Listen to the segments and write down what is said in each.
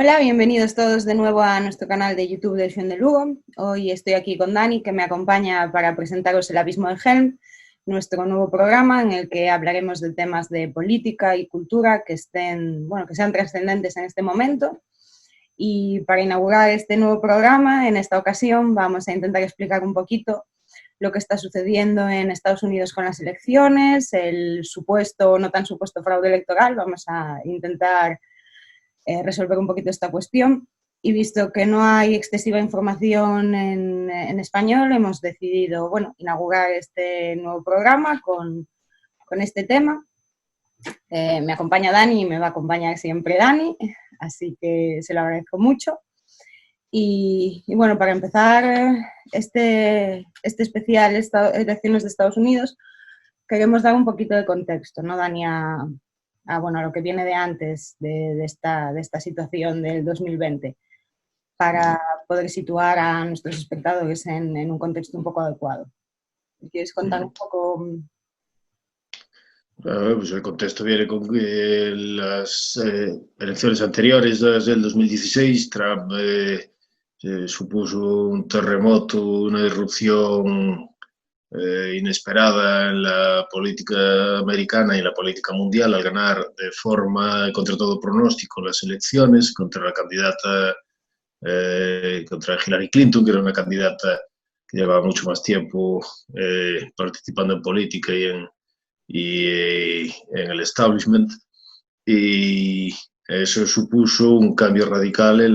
Hola, bienvenidos todos de nuevo a nuestro canal de YouTube de Elxón de Lugo. Hoy estoy aquí con Dani, que me acompaña para presentaros El Abismo de Helm, nuestro nuevo programa en el que hablaremos de temas de política y cultura que sean trascendentes en este momento. Y para inaugurar este nuevo programa, en esta ocasión vamos a intentar explicar un poquito lo que está sucediendo en Estados Unidos con las elecciones, el supuesto o no tan supuesto fraude electoral. Vamos a intentar resolver un poquito esta cuestión, y visto que no hay excesiva información en español, hemos decidido, inaugurar este nuevo programa con este tema. Me acompaña Dani y me va a acompañar siempre Dani, así que se lo agradezco mucho. Y bueno, para empezar este especial elecciones de Estados Unidos, queremos dar un poquito de contexto, ¿no, Dani? A lo que viene de antes de esta situación del 2020, para poder situar a nuestros espectadores en un contexto un poco adecuado. ¿Quieres contar un poco? Pues el contexto viene con las elecciones anteriores del 2016. Trump supuso un terremoto, una irrupción inesperada en la política americana y en la política mundial al ganar de forma contra todo pronóstico las elecciones contra la candidata, contra Hillary Clinton, que era una candidata que llevaba mucho más tiempo participando en política y en el establishment, y eso supuso un cambio radical en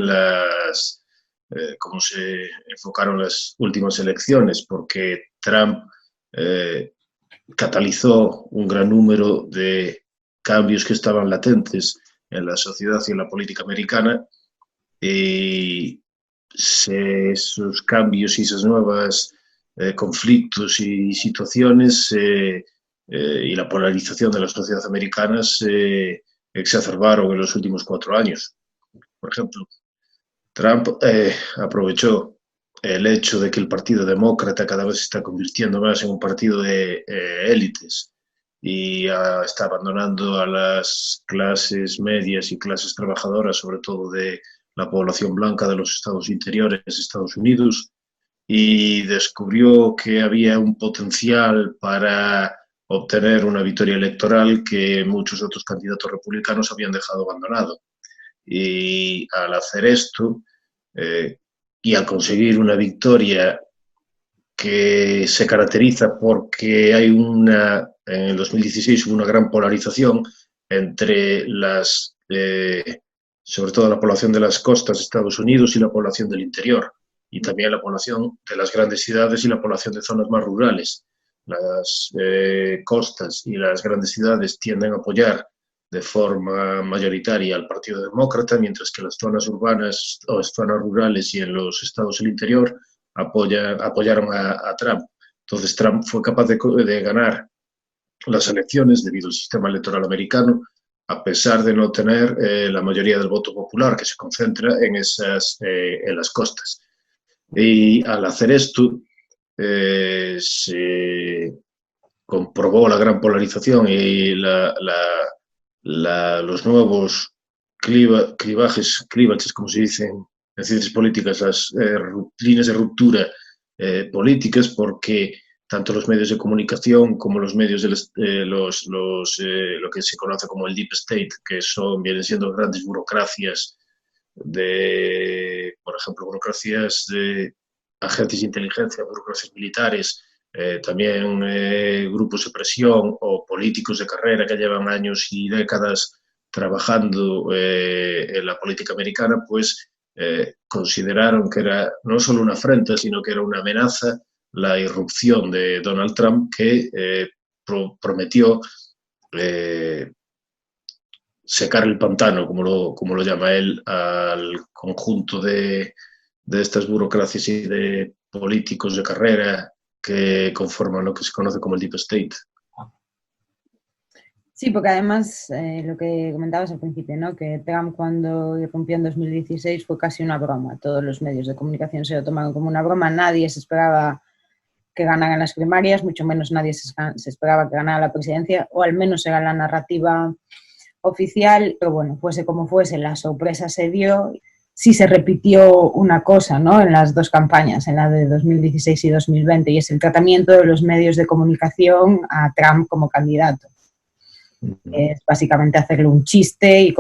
cómo se enfocaron las últimas elecciones, porque Trump catalizó un gran número de cambios que estaban latentes en la sociedad y en la política americana, y esos cambios y esos nuevos conflictos y situaciones y la polarización de la sociedad americana se exacerbaron en los últimos 4 años. Por ejemplo, Trump aprovechó el hecho de que el Partido Demócrata cada vez se está convirtiendo más en un partido de élites y está abandonando a las clases medias y clases trabajadoras, sobre todo de la población blanca de los estados interiores de Estados Unidos, y descubrió que había un potencial para obtener una victoria electoral que muchos otros candidatos republicanos habían dejado abandonado. Y al hacer esto, y al conseguir una victoria que se caracteriza porque en el 2016 hubo una gran polarización entre sobre todo la población de las costas de Estados Unidos y la población del interior, y también la población de las grandes ciudades y la población de zonas más rurales. Las costas y las grandes ciudades tienden a apoyar de forma mayoritaria al Partido Demócrata, mientras que las zonas urbanas o las zonas rurales y en los estados del interior apoyaron a Trump. Entonces Trump fue capaz de ganar las elecciones debido al sistema electoral americano, a pesar de no tener la mayoría del voto popular, que se concentra en las costas. Y al hacer esto, se comprobó la gran polarización y los nuevos clivajes, como se dicen en ciencias políticas, las líneas de ruptura políticas, porque tanto los medios de comunicación como los medios de lo que se conoce como el Deep State, que vienen siendo grandes burocracias por ejemplo, burocracias de agentes de inteligencia, burocracias militares, también grupos de presión o políticos de carrera que llevan años y décadas trabajando en la política americana, pues consideraron que era no solo una afrenta, sino que era una amenaza la irrupción de Donald Trump, que prometió secar el pantano, como lo llama él, al conjunto de estas burocracias y de políticos de carrera que conforman lo que se conoce como el Deep State. Sí, porque además lo que comentabas al principio, ¿no? Que Trump, cuando irrumpió en 2016, fue casi una broma. Todos los medios de comunicación se lo tomaron como una broma. Nadie se esperaba que ganaran las primarias, mucho menos nadie se esperaba que ganara la presidencia, o al menos era la narrativa oficial, pero bueno, fuese como fuese, la sorpresa se dio. Sí se repitió una cosa, ¿no?, en las dos campañas, en la de 2016 y 2020, y es el tratamiento de los medios de comunicación a Trump como candidato. Es básicamente hacerle un chiste y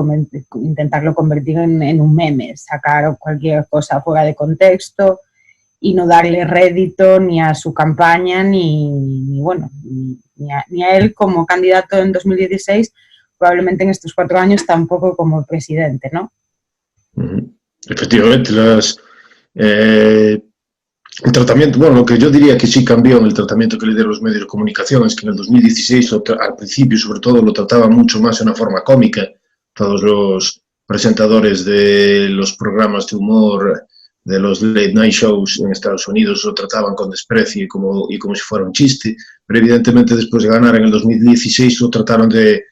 intentarlo convertir en un meme, sacar cualquier cosa fuera de contexto y no darle rédito ni a su campaña ni a él como candidato en 2016, probablemente en estos 4 años tampoco como presidente, ¿no? Efectivamente, el tratamiento, bueno, lo que yo diría que sí cambió en el tratamiento que le dieron los medios de comunicación es que en el 2016, al principio sobre todo, lo trataban mucho más de una forma cómica. Todos los presentadores de los programas de humor, de los late night shows en Estados Unidos, lo trataban con desprecio y como si fuera un chiste, pero evidentemente después de ganar en el 2016 lo trataron de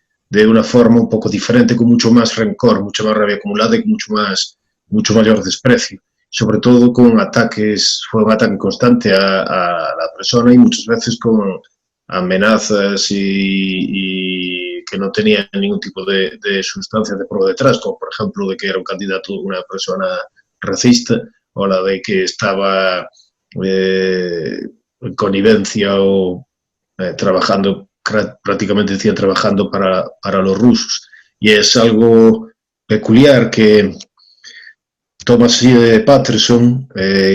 una forma un poco diferente, con mucho más rencor, mucha más rabia acumulada y mucho mayor desprecio. Sobre todo con ataques, fue un ataque constante a la persona y muchas veces con amenazas y que no tenía ningún tipo de sustancia de por detrás, como por ejemplo de que era un candidato, una persona racista, o la de que estaba en connivencia o trabajando, prácticamente decía, trabajando para los rusos. Y es algo peculiar que Thomas Patterson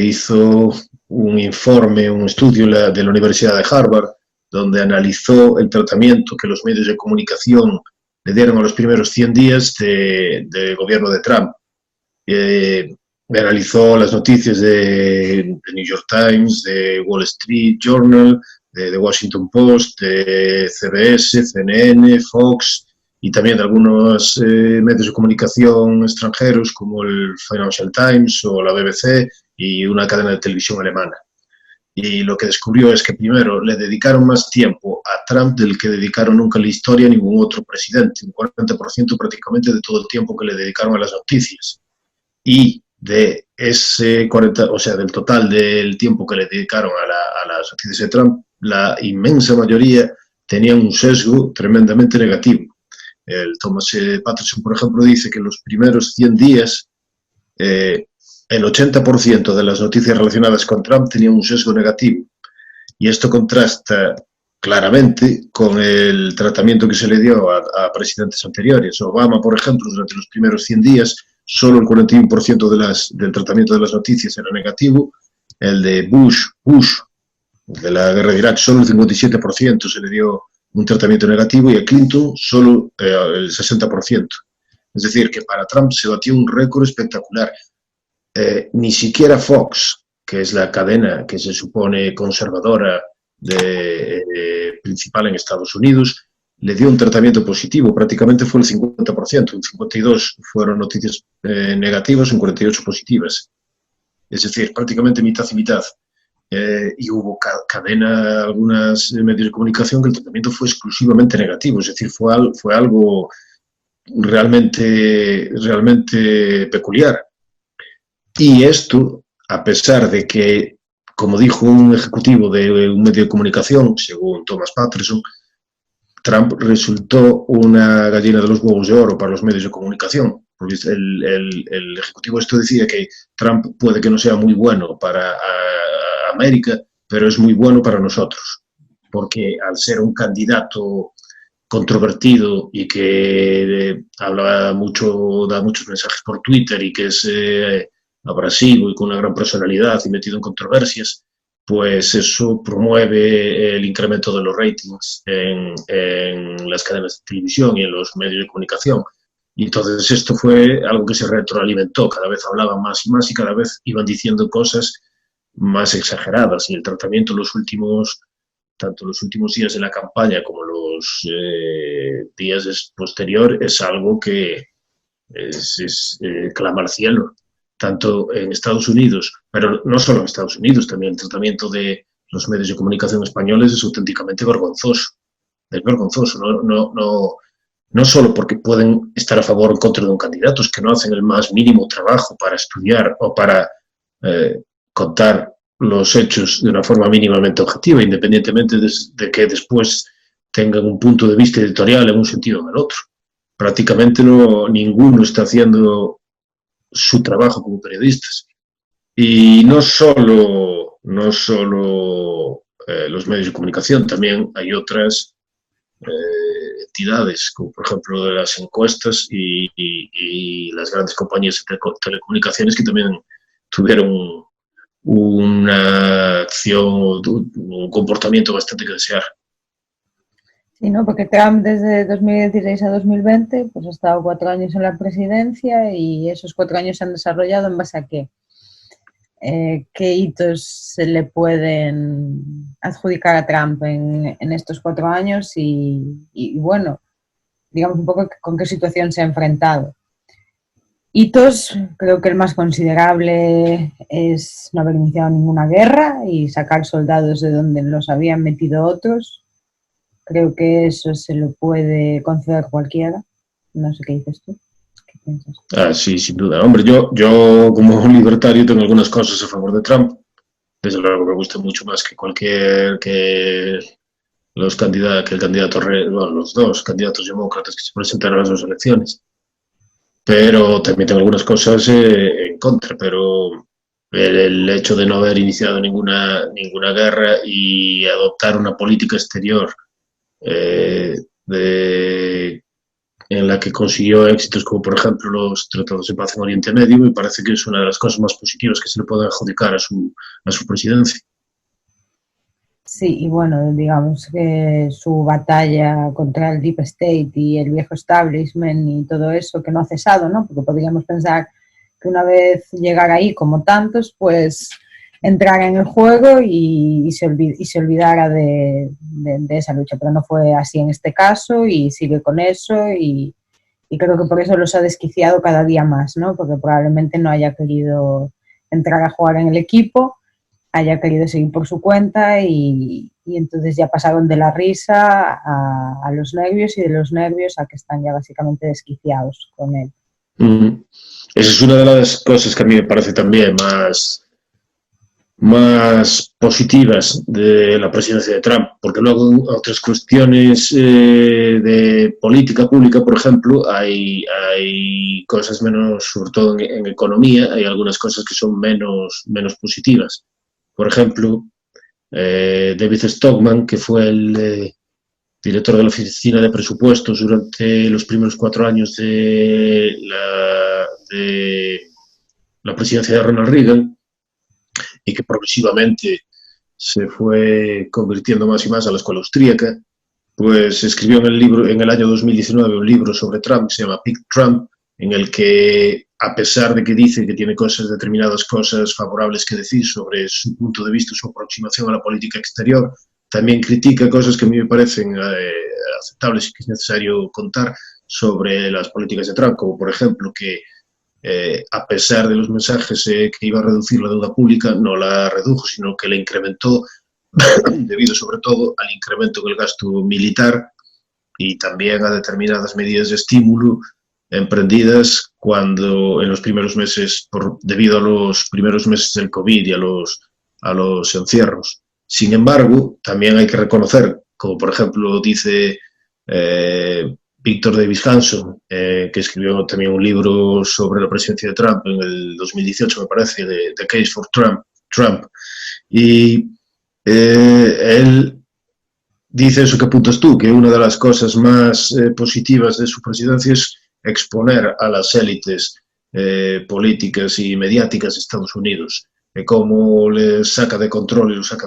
hizo un informe, un estudio de la Universidad de Harvard, donde analizó el tratamiento que los medios de comunicación le dieron a los primeros 100 días del gobierno de Trump. Analizó las noticias de New York Times, de Wall Street Journal, de The Washington Post, de CBS, CNN, Fox, y también de algunos medios de comunicación extranjeros como el Financial Times o la BBC y una cadena de televisión alemana. Y lo que descubrió es que primero le dedicaron más tiempo a Trump del que dedicaron nunca en la historia a ningún otro presidente, un 40% prácticamente de todo el tiempo que le dedicaron a las noticias. Y de ese 40%, o sea, del total del tiempo que le dedicaron a las noticias de Trump, la inmensa mayoría tenían un sesgo tremendamente negativo. El Thomas Patterson, por ejemplo, dice que en los primeros 100 días el 80% de las noticias relacionadas con Trump tenían un sesgo negativo. Y esto contrasta claramente con el tratamiento que se le dio a presidentes anteriores. Obama, por ejemplo, durante los primeros 100 días, solo el 41% del tratamiento de las noticias era negativo. El de Bush, de la guerra de Irak, solo el 57% se le dio un tratamiento negativo, y a Clinton solo el 60%. Es decir, que para Trump se batió un récord espectacular. Ni siquiera Fox, que es la cadena que se supone conservadora principal en Estados Unidos, le dio un tratamiento positivo. Prácticamente fue el 50%, un 52% fueron noticias negativas, un 48% positivas. Es decir, prácticamente mitad y mitad. Y hubo algunas medios de comunicación que el tratamiento fue exclusivamente negativo, es decir, fue algo realmente peculiar. Y esto, a pesar de que, como dijo un ejecutivo de un medio de comunicación, según Thomas Patterson, Trump resultó una gallina de los huevos de oro para los medios de comunicación, porque el ejecutivo esto decía que Trump puede que no sea muy bueno para América, pero es muy bueno para nosotros, porque al ser un candidato controvertido y que da muchos mensajes por Twitter y que es abrasivo y con una gran personalidad y metido en controversias, pues eso promueve el incremento de los ratings en las cadenas de televisión y en los medios de comunicación. Y entonces esto fue algo que se retroalimentó, cada vez hablaban más y más y cada vez iban diciendo cosas más exageradas, y el tratamiento tanto los últimos días de la campaña como los días posteriores es algo que clama al cielo, tanto en Estados Unidos, pero no solo en Estados Unidos, también el tratamiento de los medios de comunicación españoles es auténticamente vergonzoso. Es vergonzoso, no solo porque pueden estar a favor o en contra de un candidato, es que no hacen el más mínimo trabajo para estudiar o para contar los hechos de una forma mínimamente objetiva, independientemente de que después tengan un punto de vista editorial en un sentido o en el otro. prácticamente ninguno está haciendo su trabajo como periodistas. Y no solo los medios de comunicación, también hay otras entidades, como por ejemplo las encuestas y las grandes compañías de telecomunicaciones que también tuvieron una acción, un comportamiento bastante que desear. Sí, ¿no? Porque Trump desde 2016 a 2020 pues ha estado 4 años en la presidencia y esos 4 años se han desarrollado en base a qué hitos se le pueden adjudicar a Trump en estos 4 años y bueno, digamos un poco con qué situación se ha enfrentado. Hitos, creo que el más considerable es no haber iniciado ninguna guerra y sacar soldados de donde los habían metido otros. Creo que eso se lo puede conceder cualquiera. No sé qué dices tú. ¿Qué piensas? Sí, sin duda. Hombre, yo como libertario tengo algunas cosas a favor de Trump. Desde luego me gusta mucho más que los los dos candidatos demócratas que se presentaron a las 2 elecciones. Pero también tengo algunas cosas en contra, pero el hecho de no haber iniciado ninguna guerra y adoptar una política exterior eh, de, en la que consiguió éxitos como por ejemplo los tratados de paz en Oriente Medio, me parece que es una de las cosas más positivas que se le puede adjudicar a su presidencia. Sí, y bueno, digamos que su batalla contra el Deep State y el viejo establishment y todo eso que no ha cesado, ¿no? Porque podríamos pensar que una vez llegara ahí, como tantos, pues entrara en el juego y se olvidara de esa lucha, pero no fue así en este caso y sigue con eso y creo que por eso los ha desquiciado cada día más, ¿no? Porque probablemente no haya querido entrar a jugar en el equipo, haya querido seguir por su cuenta y entonces ya pasaron de la risa a los nervios y de los nervios a que están ya básicamente desquiciados con él. Esa es una de las cosas que a mí me parece también más positivas de la presidencia de Trump, porque luego en otras cuestiones de política pública, por ejemplo, hay cosas menos, sobre todo en economía, hay algunas cosas que son menos positivas. Por ejemplo, David Stockman, que fue el director de la Oficina de Presupuestos durante los primeros 4 años de la presidencia de Ronald Reagan, y que progresivamente se fue convirtiendo más y más a la escuela austríaca, pues escribió en el año 2019 un libro sobre Trump que se llama Pick Trump, en el que, a pesar de que dice que tiene determinadas cosas favorables que decir sobre su punto de vista, su aproximación a la política exterior, también critica cosas que a mí me parecen aceptables y que es necesario contar sobre las políticas de Trump, como por ejemplo que a pesar de los mensajes que iba a reducir la deuda pública, no la redujo, sino que la incrementó debido sobre todo al incremento en el gasto militar y también a determinadas medidas de estímulo emprendidas cuando en los primeros meses, debido a los primeros meses del COVID y a los encierros. Sin embargo, también hay que reconocer, como por ejemplo dice Victor Davis Hanson, que escribió también un libro sobre la presidencia de Trump en el 2018, me parece, The Case for Trump. Y él dice eso que apuntas tú, que una de las cosas más positivas de su presidencia es exponer a las élites políticas y mediáticas de Estados Unidos, cómo les saca de control y los saca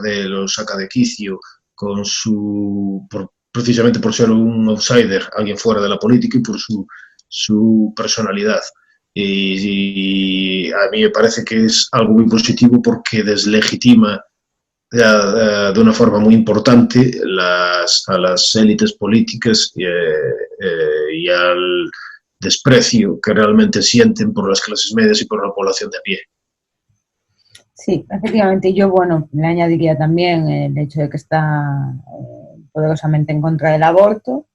de quicio con precisamente por ser un outsider, alguien fuera de la política y por su personalidad. Y a mí me parece que es algo muy positivo porque deslegitima de una forma muy importante a las élites políticas y al desprecio que realmente sienten por las clases medias y por la población de a pie. Sí, efectivamente. Yo, bueno, le añadiría también el hecho de que está poderosamente en contra del aborto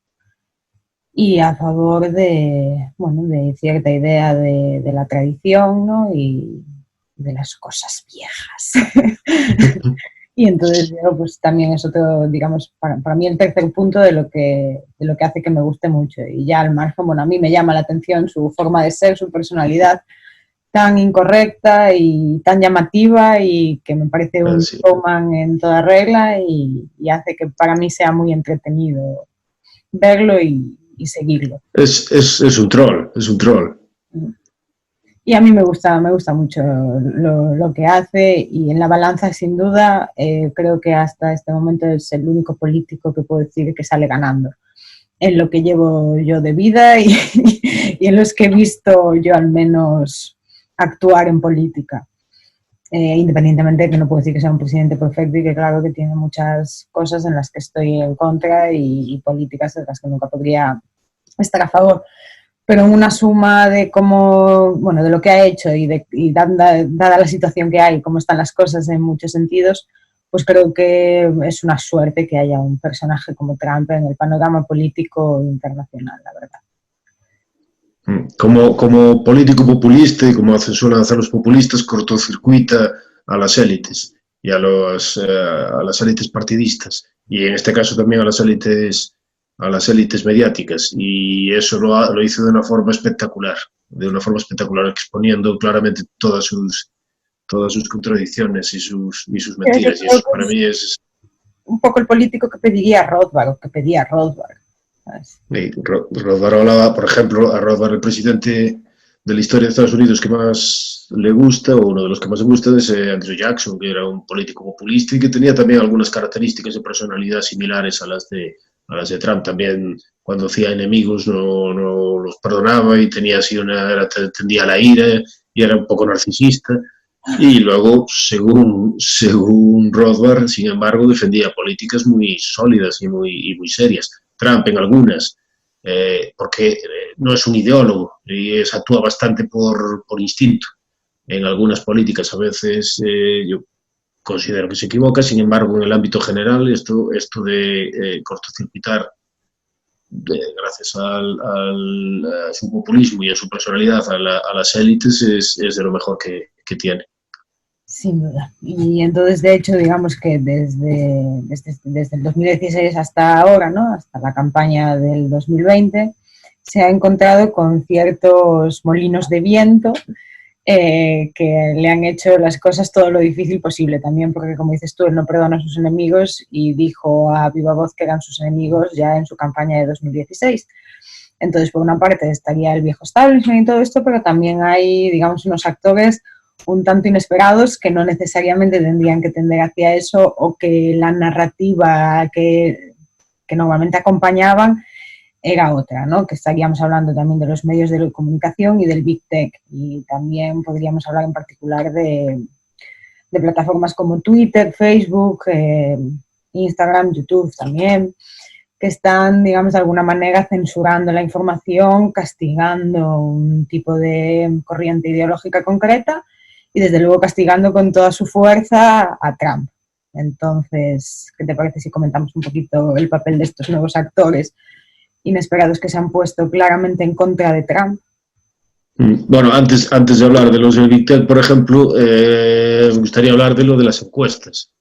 y a favor de cierta idea de la tradición, ¿no? Y de las cosas viejas. Y entonces yo, pues también es otro, digamos, para mí el tercer punto de lo que hace que me guste mucho. Y ya al margen, bueno, a mí me llama la atención su forma de ser, su personalidad tan incorrecta y tan llamativa, y que me parece un Sí. showman en toda regla, y hace que para mí sea muy entretenido verlo y seguirlo. Es un troll, es un troll. Y a mí me gusta mucho lo que hace, y en la balanza, sin duda, creo que hasta este momento es el único político que puedo decir que sale ganando en lo que llevo yo de vida y en los que he visto yo al menos actuar en política. Independientemente de que no puedo decir que sea un presidente perfecto, y que claro que tiene muchas cosas en las que estoy en contra y políticas de las que nunca podría estar a favor. Pero en una suma de cómo, bueno, de lo que ha hecho y dada la situación que hay, cómo están las cosas en muchos sentidos, pues creo que es una suerte que haya un personaje como Trump en el panorama político internacional, la verdad. Como político populista y como suelen hacer los populistas, cortocircuita a las élites y a las élites partidistas, y en este caso también a las élites mediáticas, y eso lo hizo de una forma espectacular, exponiendo claramente todas sus contradicciones y sus mentiras, y eso para mí es un poco el político que pedía Rothbard, Rothbard hablaba, por ejemplo, a Rothbard, el presidente de la historia de Estados Unidos que más le gusta, o uno de los que más le gusta, es Andrew Jackson, que era un político populista y que tenía también algunas características de personalidad similares a las de Trump. También, cuando hacía enemigos, no los perdonaba, y tenía así tendía a la ira y era un poco narcisista. Y luego, según Rothbard, sin embargo, defendía políticas muy sólidas y muy serias. Trump en algunas, porque no es un ideólogo y actúa bastante por instinto. En algunas políticas a veces yo considero que se equivoca, sin embargo, en el ámbito general, esto de cortocircuitar, gracias a su populismo y a su personalidad, a las élites, es de lo mejor que tiene. Sin duda. Y entonces, de hecho, digamos que desde el 2016 hasta ahora, ¿no?, hasta la campaña del 2020, se ha encontrado con ciertos molinos de viento que le han hecho las cosas todo lo difícil posible también, porque, como dices tú, él no perdona a sus enemigos, y dijo a viva voz que eran sus enemigos ya en su campaña de 2016. Entonces, por una parte estaría el viejo establishment y todo esto, pero también hay, digamos, unos actores un tanto inesperados que no necesariamente tendrían que tender hacia eso, o que la narrativa que normalmente acompañaban era otra, ¿no? Que estaríamos hablando también de los medios de comunicación y del Big Tech, y también podríamos hablar en particular de plataformas como Twitter, Facebook, Instagram, YouTube también, que están, digamos, de alguna manera censurando la información, castigando un tipo de corriente ideológica concreta, y desde luego castigando con toda su fuerza a Trump. Entonces, ¿qué te parece si comentamos un poquito el papel de estos nuevos actores inesperados que se han puesto claramente en contra de Trump? Bueno, antes de hablar de los del Big Tech, por ejemplo, me gustaría hablar de lo de las encuestas,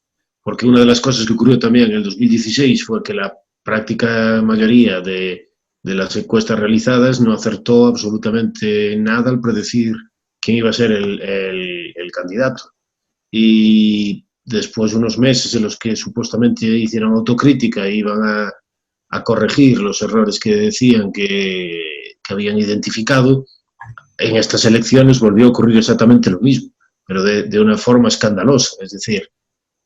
porque una de las cosas que ocurrió también en el 2016 fue que la práctica mayoría de las encuestas realizadas no acertó absolutamente nada al predecir quién iba a ser el candidato. Y después de unos meses en los que supuestamente hicieron autocrítica e iban a corregir los errores que decían que habían identificado, en estas elecciones volvió a ocurrir exactamente lo mismo, pero de una forma escandalosa. Es decir,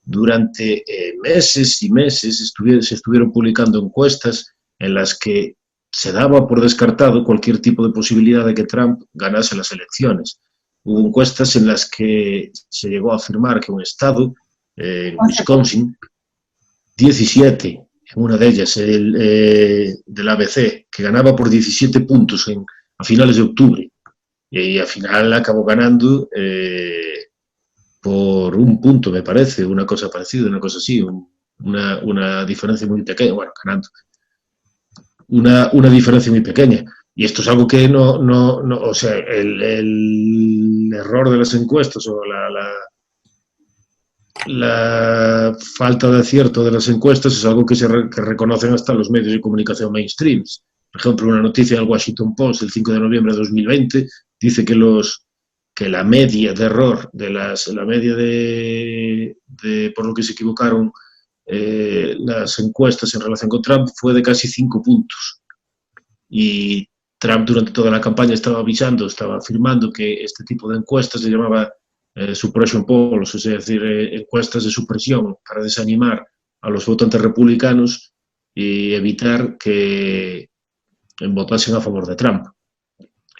durante meses y meses se estuvieron publicando encuestas en las que se daba por descartado cualquier tipo de posibilidad de que Trump ganase las elecciones. Hubo encuestas en las que se llegó a afirmar que un estado, Wisconsin, 17, en una de ellas, del ABC, que ganaba por 17 puntos a finales de octubre, y al final acabó ganando por un punto, me parece, una cosa parecida, una cosa así, una diferencia muy pequeña, bueno, ganando. Una diferencia muy pequeña. Y esto es algo que no o sea, el error de las encuestas o la falta de acierto de las encuestas es algo que reconocen hasta los medios de comunicación mainstreams. Por ejemplo, una noticia del Washington Post el 5 de noviembre de 2020 dice que la media de error, la media por lo que se equivocaron las encuestas en relación con Trump fue de casi 5 puntos. Y Trump durante toda la campaña estaba avisando, estaba afirmando que este tipo de encuestas se llamaba suppression polls, es decir, encuestas de supresión para desanimar a los votantes republicanos y evitar que votasen a favor de Trump.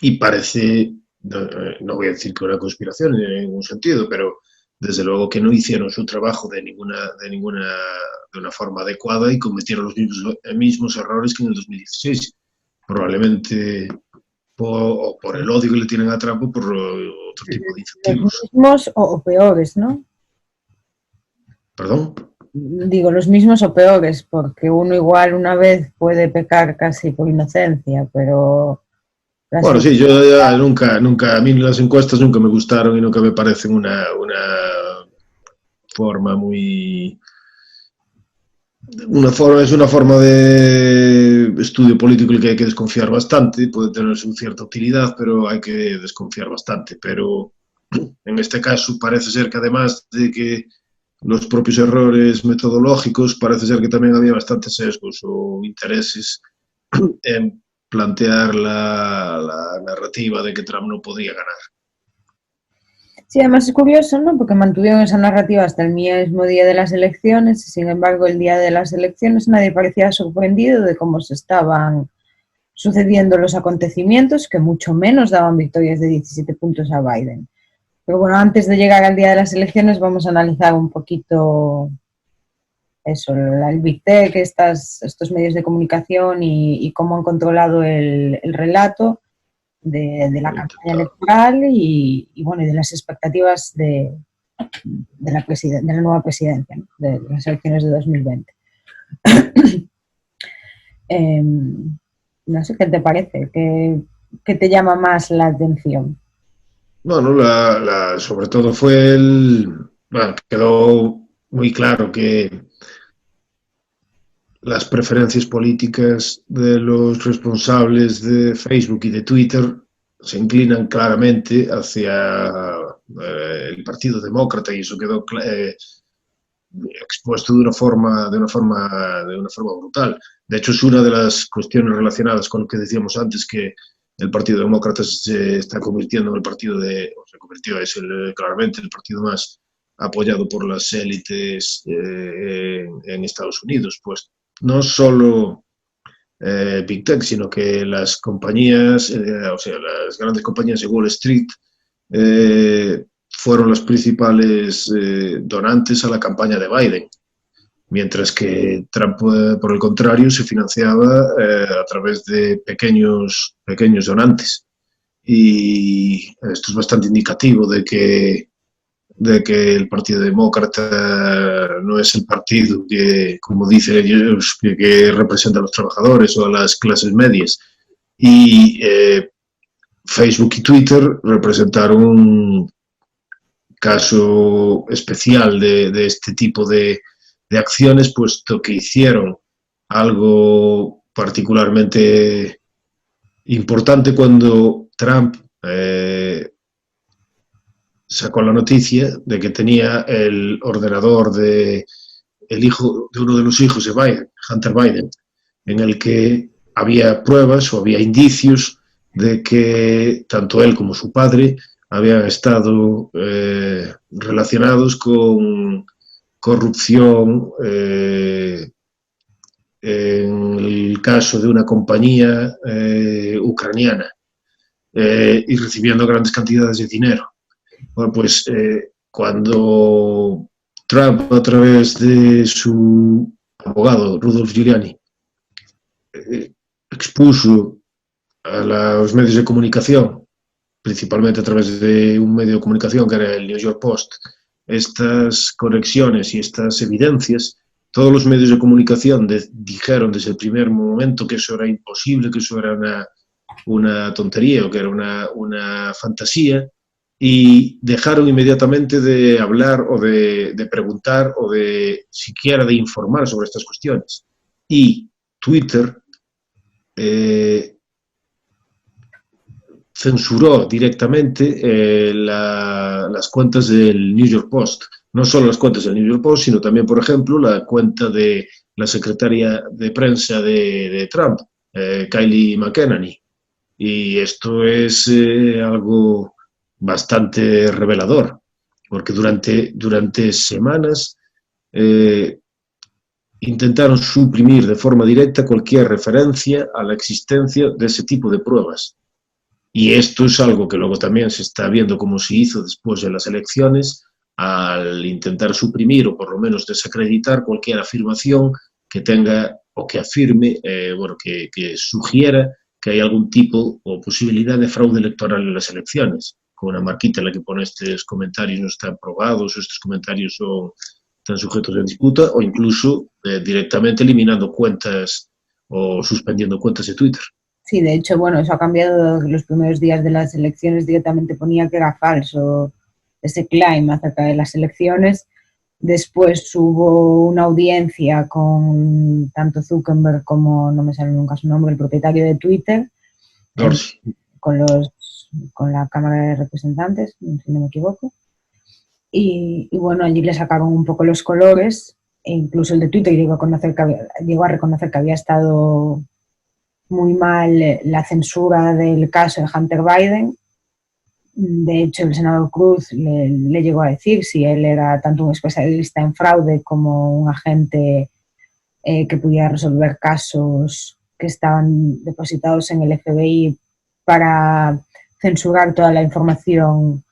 Y parece, no voy a decir que una conspiración en ningún sentido, pero desde luego que no hicieron su trabajo de una forma adecuada y cometieron los mismos errores que en el 2016. Probablemente por el odio que le tienen a Trump o por otro tipo de incentivos. Los mismos o peores, ¿no? ¿Perdón? Digo, los mismos o peores, porque uno igual una vez puede pecar casi por inocencia, pero... Bueno, sí, yo ya nunca, a mí las encuestas nunca me gustaron y nunca me parecen una forma muy... es una forma de estudio político el que hay que desconfiar bastante, puede tener su cierta utilidad, pero hay que desconfiar bastante. Pero en este caso parece ser que además de que los propios errores metodológicos, parece ser que también había bastantes sesgos o intereses en plantear la narrativa de que Trump no podía ganar. Sí, además es curioso, ¿no? Porque mantuvieron esa narrativa hasta el mismo día de las elecciones y, sin embargo, el día de las elecciones nadie parecía sorprendido de cómo se estaban sucediendo los acontecimientos, que mucho menos daban victorias de 17 puntos a Biden. Pero bueno, antes de llegar al día de las elecciones vamos a analizar un poquito eso, el Big Tech, estos medios de comunicación y cómo han controlado el relato de la campaña electoral y bueno, y de las expectativas de la nueva presidencia, ¿no? De las elecciones de 2020. No sé qué te parece, qué te llama más la atención. Bueno, sobre todo quedó muy claro que las preferencias políticas de los responsables de Facebook y de Twitter se inclinan claramente hacia el Partido Demócrata y eso quedó expuesto de una forma brutal. De hecho, es una de las cuestiones relacionadas con lo que decíamos antes, que el Partido Demócrata se está convirtiendo en el partido claramente el partido más apoyado por las élites en Estados Unidos. Pues no solo Big Tech, sino que las compañías, las grandes compañías de Wall Street fueron los principales donantes a la campaña de Biden, mientras que Trump, por el contrario, se financiaba a través de pequeños donantes. Y esto es bastante indicativo de que el Partido Demócrata no es el partido que, como dicen ellos, que representa a los trabajadores o a las clases medias. Y Facebook y Twitter representaron un caso especial de este tipo de acciones, puesto que hicieron algo particularmente importante cuando Trump sacó la noticia de que tenía el ordenador de uno de los hijos de Biden, Hunter Biden, en el que había pruebas o había indicios de que tanto él como su padre habían estado relacionados con corrupción en el caso de una compañía ucraniana y recibiendo grandes cantidades de dinero. Bueno, pues cuando Trump, a través de su abogado, Rudolph Giuliani, expuso a los medios de comunicación, principalmente a través de un medio de comunicación que era el New York Post, estas conexiones y estas evidencias, todos los medios de comunicación dijeron desde el primer momento que eso era imposible, que eso era una tontería o que era una fantasía, y dejaron inmediatamente de hablar o de preguntar o de siquiera de informar sobre estas cuestiones. Y Twitter censuró directamente las cuentas del New York Post. No solo las cuentas del New York Post, sino también, por ejemplo, la cuenta de la secretaria de prensa de Trump, Kylie McEnany. Y esto es algo bastante revelador, porque durante semanas intentaron suprimir de forma directa cualquier referencia a la existencia de ese tipo de pruebas. Y esto es algo que luego también se está viendo cómo se hizo después de las elecciones, al intentar suprimir o por lo menos desacreditar cualquier afirmación que tenga o que afirme, que sugiera que hay algún tipo o posibilidad de fraude electoral en las elecciones, con una marquita en la que pone estos comentarios no están probados o estos comentarios están sujetos a disputa, o incluso directamente eliminando cuentas o suspendiendo cuentas de Twitter. Sí, de hecho, bueno, eso ha cambiado. Los primeros días de las elecciones directamente ponía que era falso ese claim acerca de las elecciones. Después hubo una audiencia con tanto Zuckerberg como, no me sale nunca su nombre, el propietario de Twitter, con la Cámara de Representantes, si no me equivoco. Y bueno, allí le sacaron un poco los colores, e incluso el de Twitter llegó a reconocer que había estado muy mal la censura del caso de Hunter Biden. De hecho, el senador Cruz le llegó a decir si él era tanto un especialista en fraude como un agente que pudiera resolver casos que estaban depositados en el FBI para censurar toda la información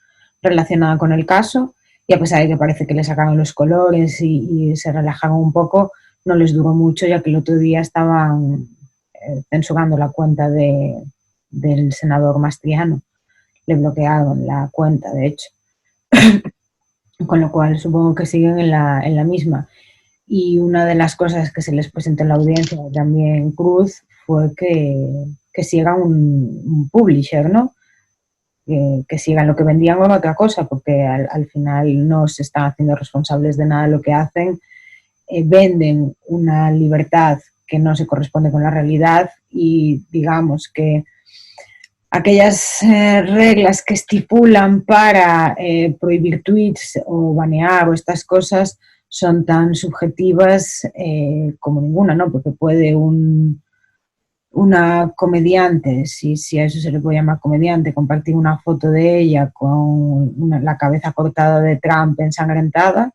relacionada con el caso. Y a pesar de que parece que le sacaron los colores y se relajaron un poco, no les duró mucho, ya que el otro día estaban censurando la cuenta del senador Mastriano. Le bloquearon la cuenta, de hecho. Con lo cual supongo que siguen en la misma. Y una de las cosas que se les presentó en la audiencia también Cruz fue que sigan un publisher, ¿no? Que sigan lo que vendían o otra cosa, porque al final no se están haciendo responsables de nada de lo que hacen. Venden una libertad que no se corresponde con la realidad y digamos que aquellas reglas que estipulan para prohibir tweets o banear o estas cosas son tan subjetivas como ninguna, ¿no? Porque puede una comediante, si a eso se le puede llamar comediante, compartir una foto de ella con la cabeza cortada de Trump ensangrentada,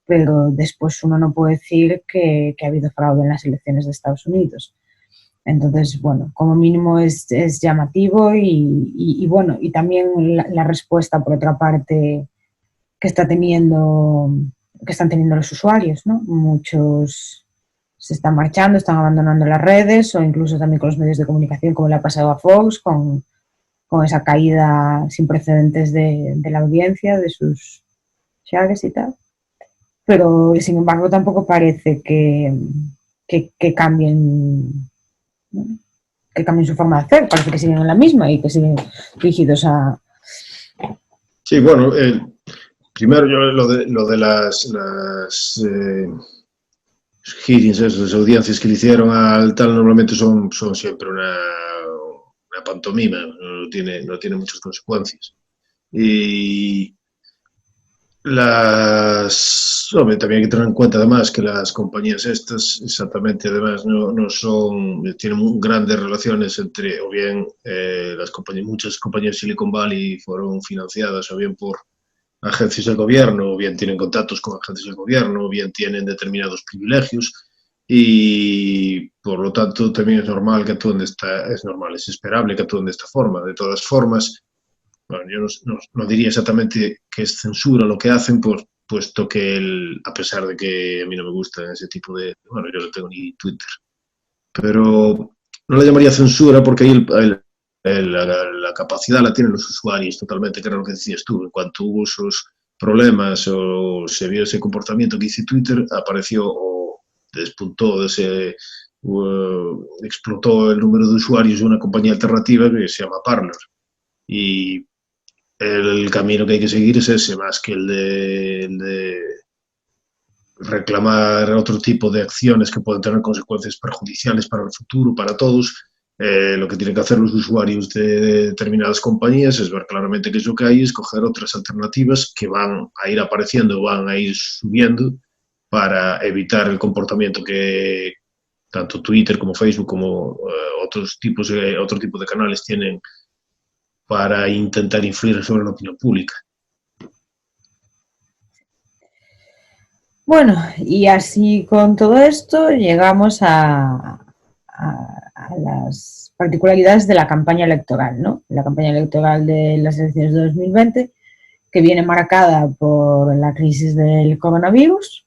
pero después uno no puede decir que ha habido fraude en las elecciones de Estados Unidos. Entonces, bueno, como mínimo es llamativo y bueno, y también la respuesta, por otra parte, que están teniendo los usuarios, ¿no? Muchos se están marchando, están abandonando las redes o incluso también con los medios de comunicación, como le ha pasado a Fox, con esa caída sin precedentes de la audiencia, de sus shares y tal. Pero, sin embargo, tampoco parece que cambien, ¿no? Que cambien su forma de hacer. Parece que siguen en la misma y que siguen rígidos a... Sí, bueno, primero yo lo de las hearings, las audiencias que le hicieron al tal, normalmente son siempre una pantomima, no tiene muchas consecuencias. Y también hay que tener en cuenta además que las compañías estas exactamente además no tienen grandes relaciones entre, o bien muchas compañías de Silicon Valley fueron financiadas o bien por agencias del gobierno, o bien tienen contactos con agencias del gobierno, o bien tienen determinados privilegios y por lo tanto también es normal que actúen es esperable que actúen de esta forma. De todas formas, bueno, yo no diría exactamente que es censura lo que hacen, puesto que a pesar de que a mí no me gusta ese tipo de... Bueno, yo no tengo ni Twitter, pero no la llamaría censura porque ahí la capacidad la tienen los usuarios totalmente, que era lo que decías tú. En cuanto hubo esos problemas o se vio ese comportamiento que hizo Twitter, apareció o despuntó explotó el número de usuarios de una compañía alternativa que se llama Parler. Y el camino que hay que seguir es ese, más que el de reclamar otro tipo de acciones que pueden tener consecuencias perjudiciales para el futuro, para todos. Lo que tienen que hacer los usuarios de determinadas compañías es ver claramente qué es lo que hay y escoger otras alternativas que van a ir apareciendo, van a ir subiendo para evitar el comportamiento que tanto Twitter como Facebook como otro tipo de canales tienen para intentar influir sobre la opinión pública. Bueno, y así con todo esto llegamos a las particularidades de la campaña electoral, ¿no? La campaña electoral de las elecciones de 2020, que viene marcada por la crisis del coronavirus,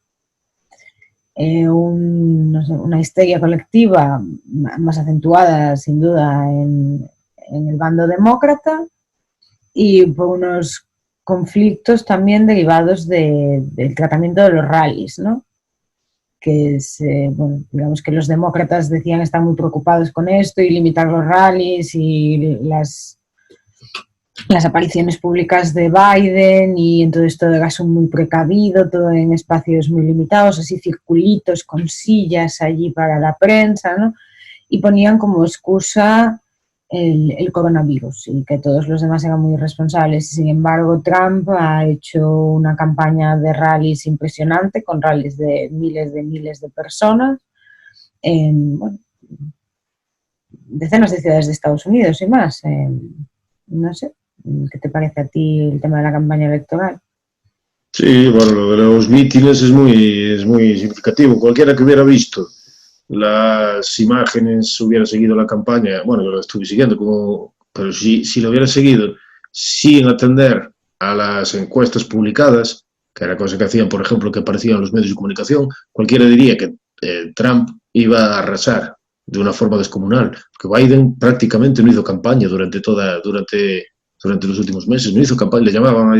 no sé, una histeria colectiva más acentuada, sin duda, en el bando demócrata, y por unos conflictos también derivados del tratamiento de los rallies, ¿no? Que bueno, digamos que los demócratas decían estar muy preocupados con esto y limitar los rallies y las apariciones públicas de Biden, y entonces todo era muy precavido, todo en espacios muy limitados, así circulitos con sillas allí para la prensa, ¿no? Y ponían como excusa el coronavirus y que todos los demás eran muy irresponsables. Sin embargo, Trump ha hecho una campaña de rallies impresionante, con rallies de miles de personas en, bueno, decenas de ciudades de Estados Unidos y más. No sé, ¿qué te parece a ti el tema de la campaña electoral? Sí, bueno, lo de los mítines es muy significativo. Cualquiera que hubiera visto las imágenes, hubiera seguido la campaña, bueno, yo lo estuve siguiendo, pero si lo hubiera seguido sin atender a las encuestas publicadas, que era cosa que hacían, por ejemplo, que aparecían en los medios de comunicación, cualquiera diría que Trump iba a arrasar de una forma descomunal, porque Biden prácticamente no hizo campaña durante los últimos meses, no hizo campaña, le llamaban,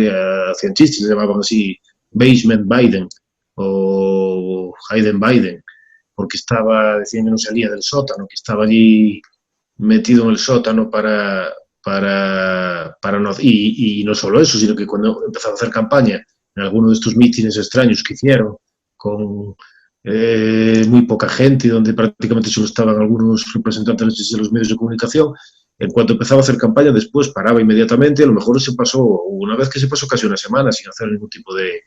hacían chistes, le llamaban así Basement Biden o Hayden Biden, porque decían que no salía del sótano, que estaba allí metido en el sótano para no, y no solo eso, sino que cuando empezó a hacer campaña en alguno de estos mítines extraños que hicieron con muy poca gente, donde prácticamente solo estaban algunos representantes de los medios de comunicación, en cuanto empezaba a hacer campaña, después paraba inmediatamente. A lo mejor una vez que se pasó casi una semana sin hacer ningún tipo de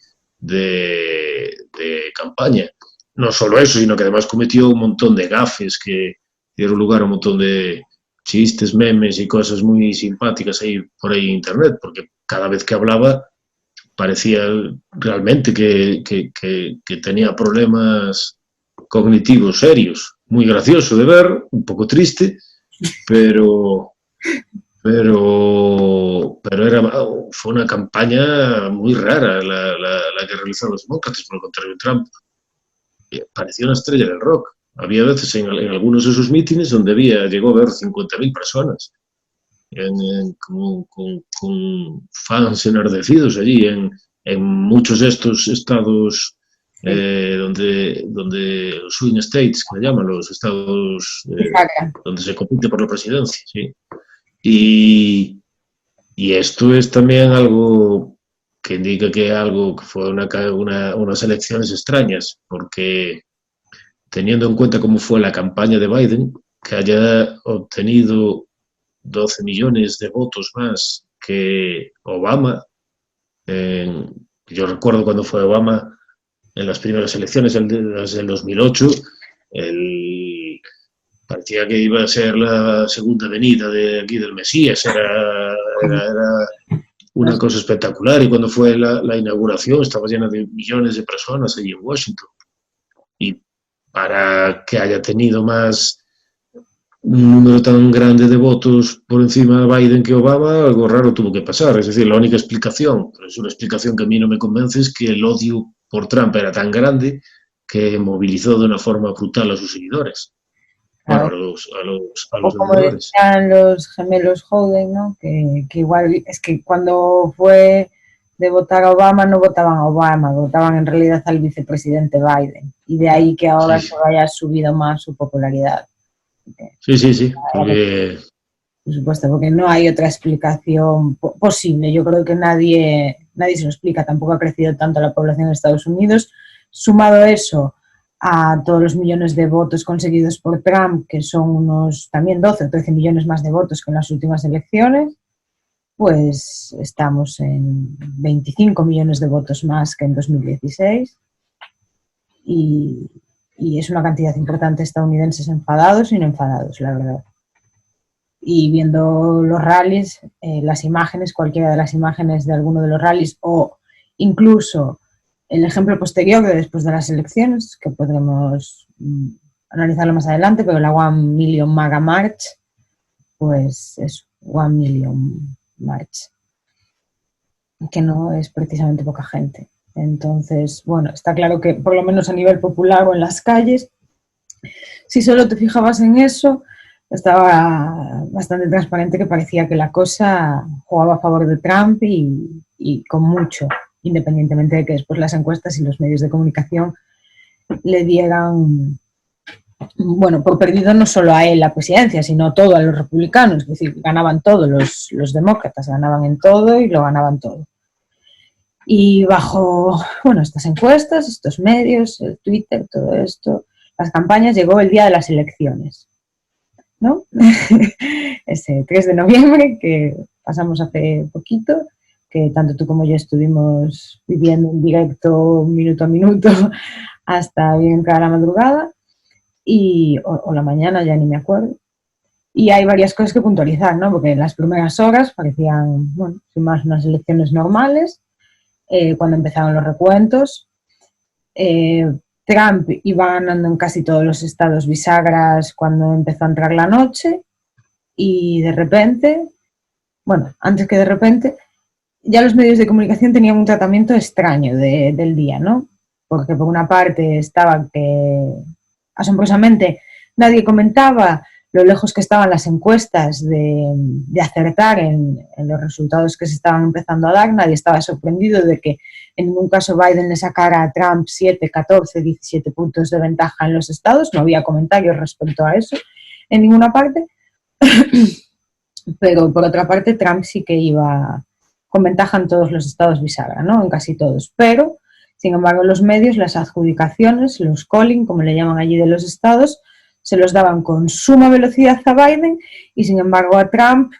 campaña. No solo eso, sino que además cometió un montón de gafes que dieron lugar a un montón de chistes, memes y cosas muy simpáticas por ahí en internet, porque cada vez que hablaba parecía realmente que tenía problemas cognitivos serios. Muy gracioso de ver, un poco triste, pero fue una campaña muy rara la que realizaron los demócratas. Por el contrario, Trump parecía una estrella del rock. Había veces en algunos de esos mítines donde llegó a haber 50.000 personas con fans enardecidos allí en muchos de estos estados donde los swing states, que le llaman, los estados donde se compite por la presidencia, sí. Y esto es también algo que indica que fue unas elecciones extrañas, porque teniendo en cuenta cómo fue la campaña de Biden, que haya obtenido 12 millones de votos más que Obama. Yo recuerdo cuando fue Obama en las primeras elecciones, del 2008, parecía que iba a ser la segunda venida de aquí del Mesías, era una cosa espectacular, y cuando fue la inauguración estaba llena de millones de personas allí en Washington. Y para que haya tenido un número tan grande de votos por encima de Biden que Obama, algo raro tuvo que pasar. Es decir, la única explicación, pero es una explicación que a mí no me convence, es que el odio por Trump era tan grande que movilizó de una forma brutal a sus seguidores. Claro. Bueno, a los como decían los gemelos Holden, ¿no? Que igual es que cuando fue de votar a Obama, no votaban a Obama, votaban en realidad al vicepresidente Biden. Y de ahí que ahora se haya subido más su popularidad. Sí. Porque por supuesto, porque no hay otra explicación posible. Yo creo que nadie se lo explica. Tampoco ha crecido tanto la población de Estados Unidos. Sumado eso a todos los millones de votos conseguidos por Trump, que son unos también 12 o 13 millones más de votos que en las últimas elecciones, pues estamos en 25 millones de votos más que en 2016 y es una cantidad importante de estadounidenses enfadados y no enfadados, la verdad. Y viendo los rallies, las imágenes, cualquiera de las imágenes de alguno de los rallies o incluso el ejemplo posterior de después de las elecciones, que podremos analizarlo más adelante, pero la One Million MAGA March, pues es One Million March, que no es precisamente poca gente. Entonces, bueno, está claro que por lo menos a nivel popular o en las calles, si solo te fijabas en eso, estaba bastante transparente que parecía que la cosa jugaba a favor de Trump y con mucho, independientemente de que después las encuestas y los medios de comunicación le dieran, bueno, por perdido no solo a él la presidencia, sino todo a los republicanos, es decir, ganaban todos los demócratas, ganaban en todo y lo ganaban todo. Y bajo, bueno, estas encuestas, estos medios, el Twitter, todo esto, las campañas, llegó el día de las elecciones, ¿no? Ese 3 de noviembre que pasamos hace poquito, que tanto tú como yo estuvimos viviendo en directo minuto a minuto hasta bien entrada la madrugada o la mañana, ya ni me acuerdo. Y hay varias cosas que puntualizar, ¿no? Porque en las primeras horas parecían, bueno, sin más, unas elecciones normales. Cuando empezaron los recuentos, Trump iba ganando en casi todos los estados bisagras cuando empezó a entrar la noche y de repente, bueno, antes que de repente, ya los medios de comunicación tenían un tratamiento extraño del día, ¿no? Porque por una parte estaba que, asombrosamente, nadie comentaba lo lejos que estaban las encuestas de acertar en los resultados que se estaban empezando a dar. Nadie estaba sorprendido de que en ningún caso Biden le sacara a Trump 7, 14, 17 puntos de ventaja en los estados. No había comentarios respecto a eso en ninguna parte. Pero por otra parte Trump sí que iba con ventaja en todos los estados bisagra, ¿no? En casi todos. Pero, sin embargo, los medios, las adjudicaciones, los calling, como le llaman allí de los estados, se los daban con suma velocidad a Biden y, sin embargo, a Trump,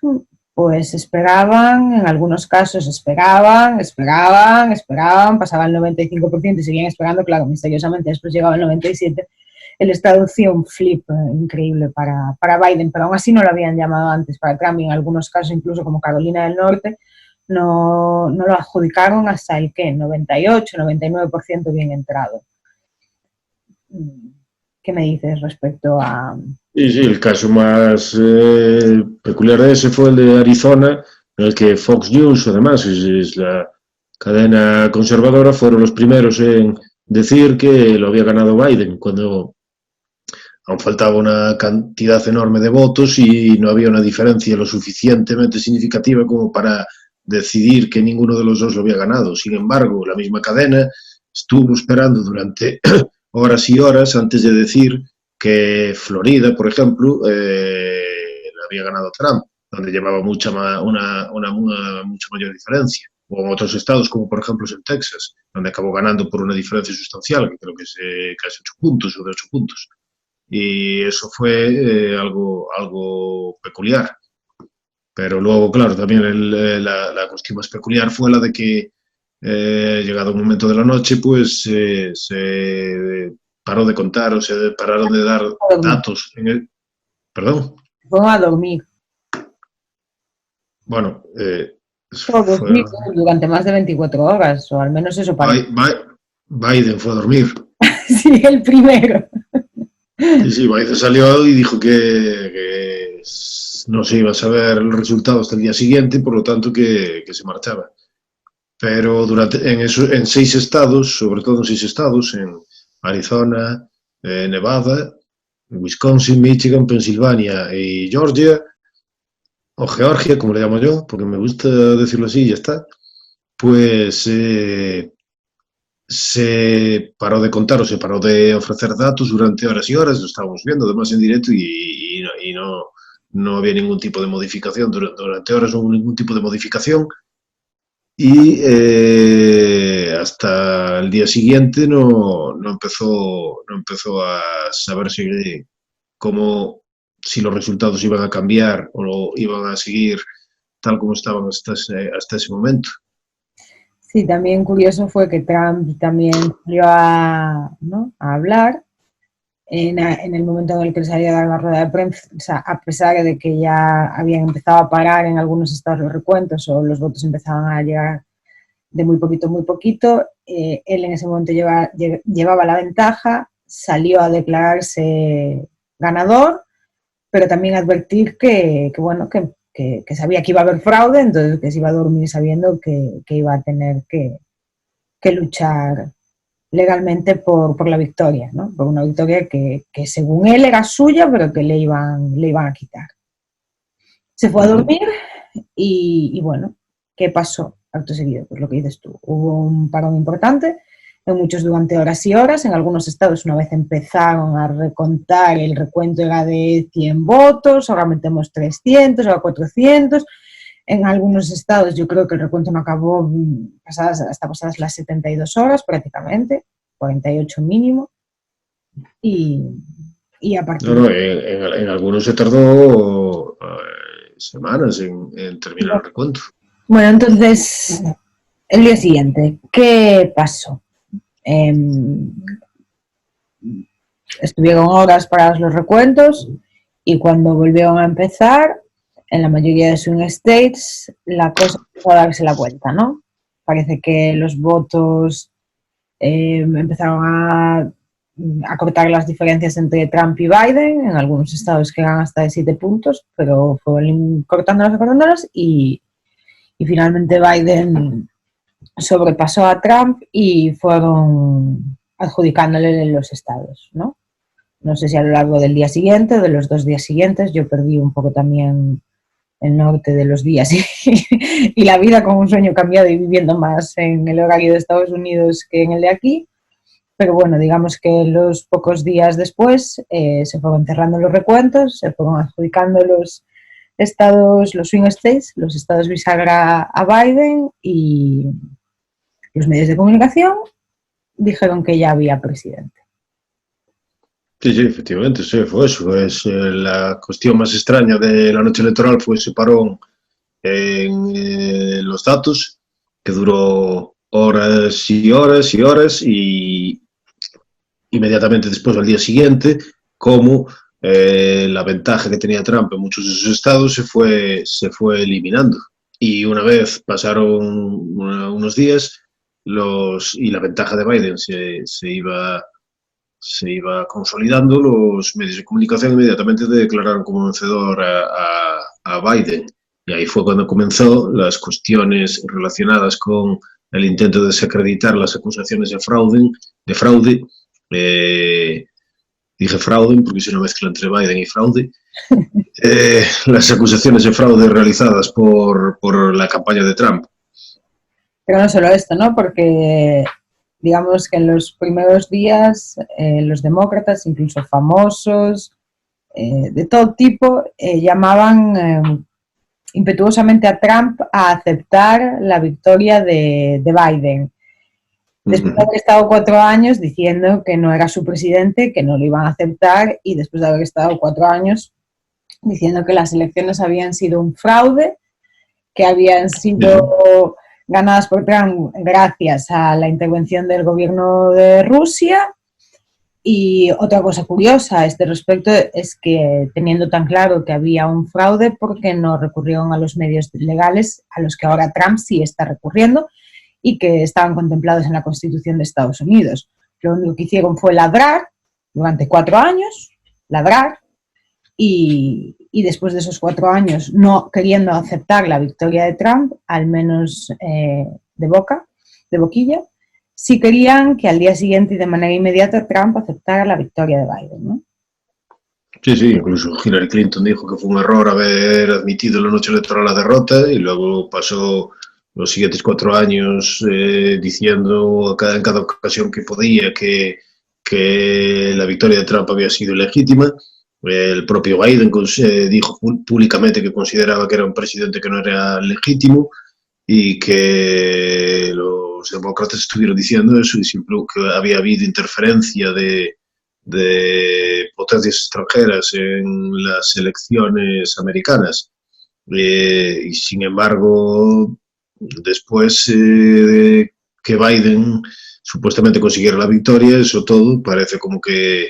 pues esperaban, en algunos casos esperaban, pasaba el 95% y seguían esperando, claro, misteriosamente después llegaba el 97%. El estado hacía un flip increíble para Biden, pero aún así no lo habían llamado antes para Trump y en algunos casos, incluso como Carolina del Norte, no lo adjudicaron hasta el ¿qué? 98, 99% bien entrado. ¿Qué me dices respecto a...? Sí, el caso más peculiar de ese fue el de Arizona, en el que Fox News, además, es la cadena conservadora, fueron los primeros en decir que lo había ganado Biden, cuando aún faltaba una cantidad enorme de votos y no había una diferencia lo suficientemente significativa como para decidir que ninguno de los dos lo había ganado. Sin embargo, la misma cadena estuvo esperando durante horas y horas antes de decir que Florida, por ejemplo, la había ganado Trump, donde llevaba una mucha mayor diferencia. O en otros estados, como por ejemplo en Texas, donde acabó ganando por una diferencia sustancial, que creo que es casi 8 puntos o de 8 puntos. Y eso fue algo peculiar. Pero luego, claro, también la cuestión más peculiar fue la de que, llegado un momento de la noche, pues se paró de contar o se pararon de dar datos. ¿Perdón? Fueron a dormir. Bueno, fue durante más de 24 horas, o al menos eso parece. Biden fue a dormir. Sí, el primero. Sí, Biden salió y dijo que no se iba a saber el resultado hasta el día siguiente, por lo tanto que se marchaba. Pero en 6 estados, sobre todo en 6 estados, en Arizona, Nevada, Wisconsin, Michigan, Pensilvania y Georgia, o Georgia, como le llamo yo, porque me gusta decirlo así y ya está, pues se paró de contar o se paró de ofrecer datos durante horas y horas, lo estábamos viendo además en directo y no no había ningún tipo de modificación, durante horas no hubo ningún tipo de modificación, y hasta el día siguiente no empezó a saberse cómo, si los resultados iban a cambiar o iban a seguir tal como estaban hasta ese momento. Sí, también curioso fue que Trump también salió ¿no?, a hablar en el momento en el que salió a dar la rueda de prensa, a pesar de que ya habían empezado a parar en algunos estados los recuentos o los votos empezaban a llegar de muy poquito, él en ese momento llevaba la ventaja, salió a declararse ganador, pero también advertir bueno, que sabía que iba a haber fraude, entonces que se iba a dormir sabiendo que iba a tener que luchar legalmente por la victoria, ¿no? Por una victoria que según él era suya, pero que le iban a quitar. Se fue a dormir y bueno, ¿qué pasó acto seguido? Pues lo que dices tú, hubo un parón importante, en muchos durante horas y horas, en algunos estados una vez empezaron a recontar, el recuento era de 100 votos, ahora metemos 300, ahora 400, en algunos estados yo creo que el recuento no acabó hasta pasadas las 72 horas prácticamente, 48 mínimo, y a partir en algunos se tardó semanas en terminar el recuento. Bueno, entonces, el día siguiente, ¿qué pasó? Estuvieron horas parados los recuentos y cuando volvieron a empezar, en la mayoría de swing states, la cosa empezó a darse la vuelta, ¿no? Parece que los votos empezaron a cortar las diferencias entre Trump y Biden, en algunos estados que eran hasta de 7 puntos, pero fueron cortándolas y finalmente Biden sobrepasó a Trump y fueron adjudicándole los estados, ¿no? No sé si a lo largo del día siguiente o de los 2 días siguientes, yo perdí un poco también el norte de los días y la vida con un sueño cambiado y viviendo más en el horario de Estados Unidos que en el de aquí, pero bueno, digamos que los pocos días después se fueron cerrando los recuentos, se fueron adjudicando los estados, los swing states, los estados bisagra a Biden y los medios de comunicación dijeron que ya había presidente. Sí, efectivamente, sí, fue eso. Pues, la cuestión más extraña de la noche electoral fue ese parón en los datos, que duró horas y horas y horas, y inmediatamente después, al día siguiente, como la ventaja que tenía Trump en muchos de sus estados se fue eliminando. Y una vez pasaron unos días y la ventaja de Biden se iba consolidando, los medios de comunicación inmediatamente declararon como vencedor a Biden. Y ahí fue cuando comenzó las cuestiones relacionadas con el intento de desacreditar las acusaciones de fraude. Dije fraude porque es una mezcla entre Biden y fraude. Las acusaciones de fraude realizadas por la campaña de Trump. Pero no solo esto, ¿no? Porque digamos que en los primeros días los demócratas, incluso famosos, de todo tipo, llamaban impetuosamente a Trump a aceptar la victoria de Biden. Después de haber estado 4 años diciendo que no era su presidente, que no lo iban a aceptar, y después de haber estado 4 años diciendo que las elecciones habían sido un fraude, que habían sido ganadas por Trump gracias a la intervención del gobierno de Rusia. Y otra cosa curiosa a este respecto es que, teniendo tan claro que había un fraude, ¿por qué no recurrieron a los medios legales a los que ahora Trump sí está recurriendo y que estaban contemplados en la Constitución de Estados Unidos? Lo único que hicieron fue ladrar durante 4 años, y después de esos 4 años no queriendo aceptar la victoria de Trump, al menos de boquilla, sí querían que al día siguiente y de manera inmediata Trump aceptara la victoria de Biden, ¿no? Sí, incluso Hillary Clinton dijo que fue un error haber admitido en la noche electoral la derrota, y luego pasó los siguientes 4 años diciendo en cada ocasión que podía que la victoria de Trump había sido ilegítima. El propio Biden dijo públicamente que consideraba que era un presidente que no era legítimo y que los demócratas estuvieron diciendo eso y siempre que había habido interferencia de potencias extranjeras en las elecciones americanas. Y sin embargo, después de que Biden supuestamente consiguiera la victoria, eso todo parece como que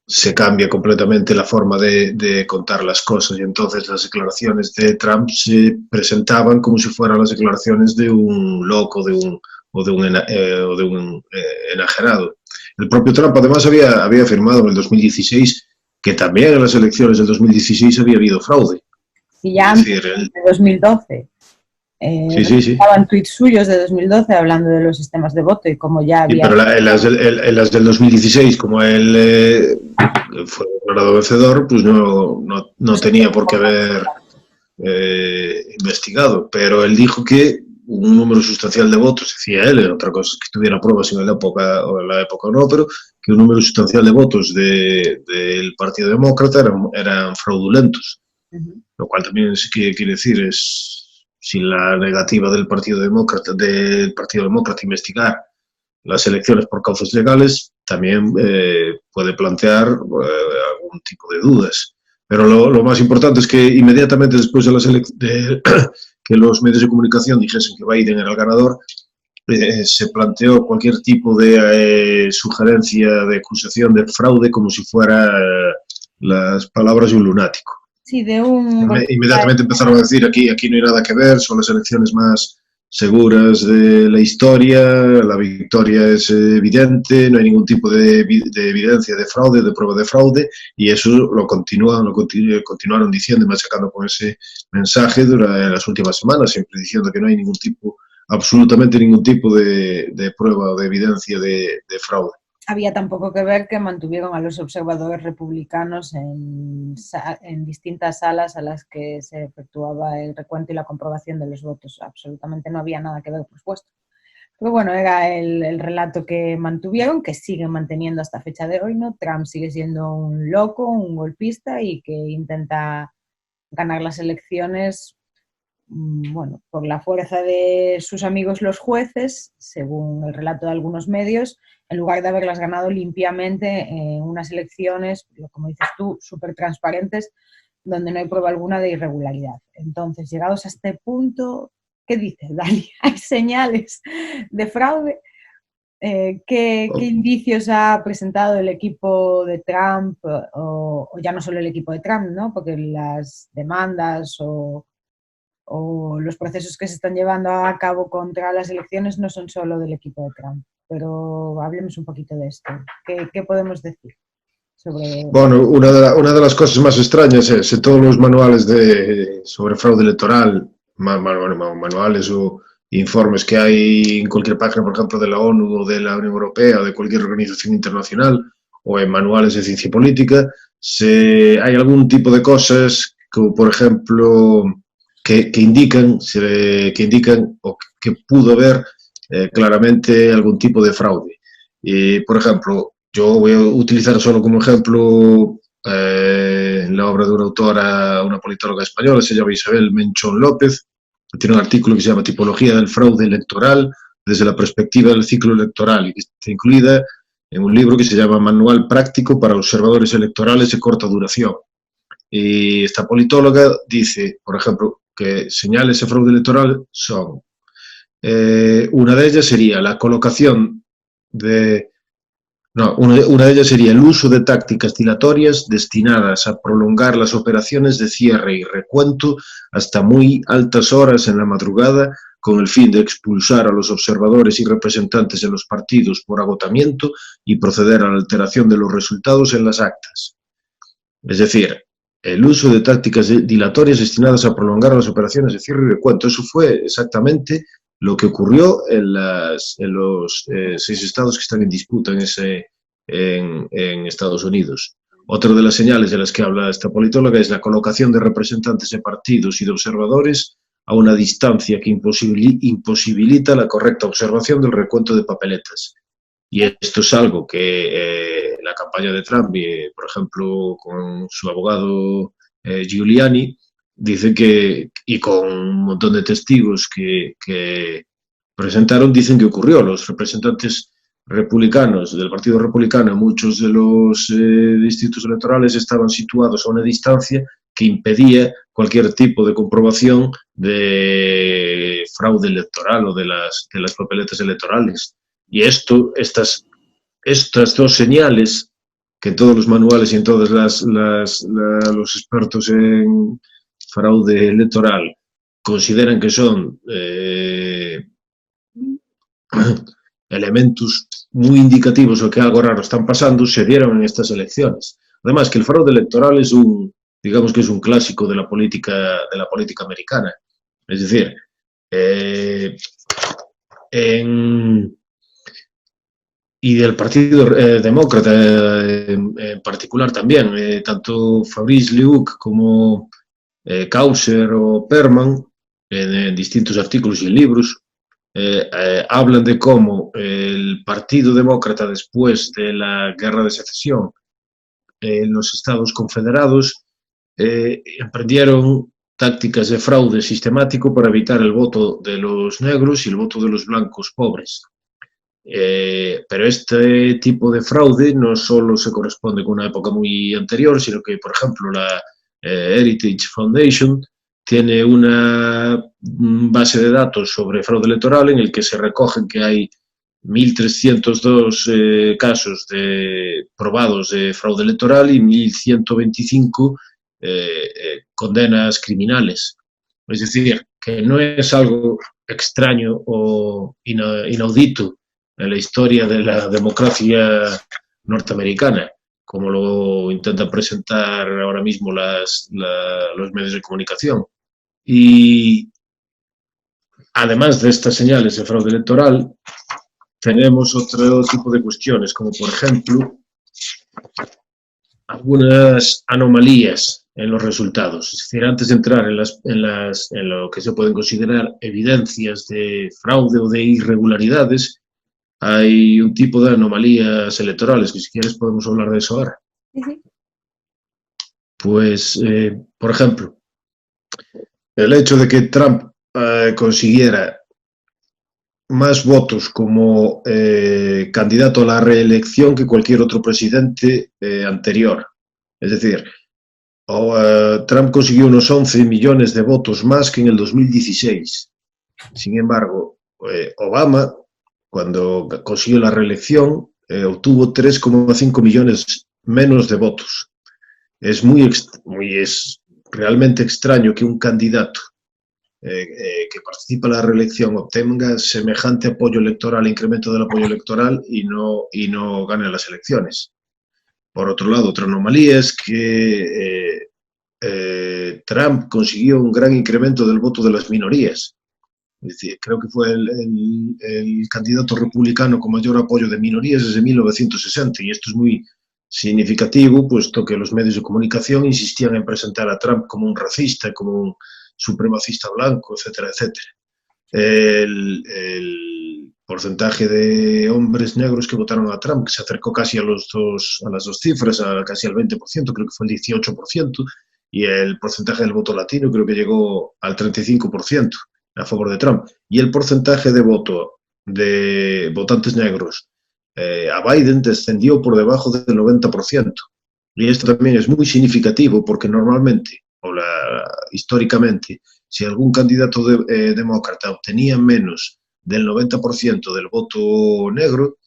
se cambia completamente la forma de contar las cosas y entonces las declaraciones de Trump se presentaban como si fueran las declaraciones de un loco o de un enajenado. El propio Trump además había afirmado en el 2016 que también en las elecciones del 2016 había habido fraude. Y ya antes de 2012. Sí. Estaban tweets suyos de 2012 hablando de los sistemas de voto y como ya había... Sí, pero en las del 2016, como él fue declarado vencedor, pues no tenía por qué haber investigado. Pero él dijo que un número sustancial de votos, decía él, otra cosa es que tuviera pruebas en la época o no, pero que un número sustancial de votos del Partido Demócrata eran fraudulentos. Lo cual también quiere decir es sin la negativa del Partido Demócrata investigar las elecciones por causas legales, también puede plantear algún tipo de dudas. Pero lo más importante es que inmediatamente después de que los medios de comunicación dijesen que Biden era el ganador, se planteó cualquier tipo de sugerencia de acusación de fraude como si fuera las palabras de un lunático. Sí, Inmediatamente empezaron a decir aquí no hay nada que ver, son las elecciones más seguras de la historia, la victoria es evidente, no hay ningún tipo de evidencia de fraude, de prueba de fraude, y eso lo continuaron diciendo y machacando con ese mensaje durante las últimas semanas, siempre diciendo que no hay absolutamente ningún tipo de prueba o de evidencia de fraude. Había tampoco que ver que mantuvieron a los observadores republicanos en distintas salas a las que se efectuaba el recuento y la comprobación de los votos. Absolutamente no había nada que ver, por supuesto. Pero bueno, era el relato que mantuvieron, que siguen manteniendo hasta fecha de hoy, ¿no? Trump sigue siendo un loco, un golpista y que intenta ganar las elecciones, bueno, por la fuerza de sus amigos los jueces, según el relato de algunos medios, en lugar de haberlas ganado limpiamente en unas elecciones, como dices tú, súper transparentes, donde no hay prueba alguna de irregularidad. Entonces, llegados a este punto, ¿qué dices, Dani? ¿Hay señales de fraude? ¿Qué indicios ha presentado el equipo de Trump, o ya no solo el equipo de Trump, ¿no? Porque las demandas o los procesos que se están llevando a cabo contra las elecciones no son solo del equipo de Trump? Pero hablemos un poquito de esto. ¿Qué podemos decir sobre...? Bueno, una de las cosas más extrañas es en todos los manuales sobre fraude electoral, manuales o informes que hay en cualquier página, por ejemplo, de la ONU o de la Unión Europea o de cualquier organización internacional, o en manuales de ciencia política, hay algún tipo de cosas, como por ejemplo, que indican o que pudo haber claramente algún tipo de fraude. Por ejemplo, yo voy a utilizar solo como ejemplo la obra de una autora, una politóloga española, se llama Isabel Menchón López, que tiene un artículo que se llama Tipología del fraude electoral desde la perspectiva del ciclo electoral, y que está incluida en un libro que se llama Manual práctico para observadores electorales de corta duración. Y esta politóloga dice, por ejemplo, que señales de fraude electoral son, una de ellas sería la colocación una de ellas sería el uso de tácticas dilatorias destinadas a prolongar las operaciones de cierre y recuento hasta muy altas horas en la madrugada, con el fin de expulsar a los observadores y representantes de los partidos por agotamiento y proceder a la alteración de los resultados en las actas. Es decir, el uso de tácticas dilatorias destinadas a prolongar las operaciones de cierre y recuento. Eso fue exactamente lo que ocurrió en los 6 estados que están en disputa en Estados Unidos. Otra de las señales de las que habla esta politóloga es la colocación de representantes de partidos y de observadores a una distancia que imposibilita la correcta observación del recuento de papeletas. Y esto es algo que la campaña de Trump, por ejemplo, con su abogado Giuliani, dice que, y con un montón de testigos que presentaron, dicen que ocurrió. Los representantes republicanos del Partido Republicano, muchos de los distritos electorales estaban situados a una distancia que impedía cualquier tipo de comprobación de fraude electoral o de las papeletas electorales. Y estas dos señales que en todos los manuales y en todos los expertos en fraude electoral consideran que son elementos muy indicativos o que algo raro están pasando, se dieron en estas elecciones. Además, que el fraude electoral es digamos que es un clásico de la política americana. Es decir, y del Partido Demócrata en particular también, tanto Fabrice Leuc como Kauser o Perman, en distintos artículos y en libros, hablan de cómo el Partido Demócrata, después de la Guerra de Secesión en los Estados Confederados, emprendieron tácticas de fraude sistemático para evitar el voto de los negros y el voto de los blancos pobres. Pero este tipo de fraude no solo se corresponde con una época muy anterior, sino que, por ejemplo, la Heritage Foundation tiene una base de datos sobre fraude electoral en el que se recogen que hay 1.302 casos probados de fraude electoral y 1.125 condenas criminales. Es decir, que no es algo extraño o inaudito en la historia de la democracia norteamericana, como lo intentan presentar ahora mismo los medios de comunicación. Y además de estas señales de fraude electoral, tenemos otro tipo de cuestiones, como por ejemplo algunas anomalías en los resultados. Es decir, antes de entrar en lo que se pueden considerar evidencias de fraude o de irregularidades, hay un tipo de anomalías electorales, que si quieres podemos hablar de eso ahora. Sí. Pues, por ejemplo, el hecho de que Trump consiguiera más votos como candidato a la reelección que cualquier otro presidente anterior. Es decir, Trump consiguió unos 11 millones de votos más que en el 2016. Sin embargo, Obama, cuando consiguió la reelección, obtuvo 3,5 millones menos de votos. Es realmente extraño que un candidato que participa en la reelección obtenga semejante apoyo electoral, incremento del apoyo electoral y no gane las elecciones. Por otro lado, otra anomalía es que Trump consiguió un gran incremento del voto de las minorías. Es decir, creo que fue el candidato republicano con mayor apoyo de minorías desde 1960, y esto es muy significativo, puesto que los medios de comunicación insistían en presentar a Trump como un racista, como un supremacista blanco, etcétera, etcétera. El porcentaje de hombres negros que votaron a Trump, que se acercó casi a las dos cifras, casi al 20%, creo que fue el 18%, y el porcentaje del voto latino creo que llegó al 35% a favor de Trump. Y el porcentaje de voto de votantes negros a Biden descendió por debajo del 90%. Y esto también es muy significativo porque normalmente, históricamente, si algún candidato demócrata obtenía menos del 90% del voto negro,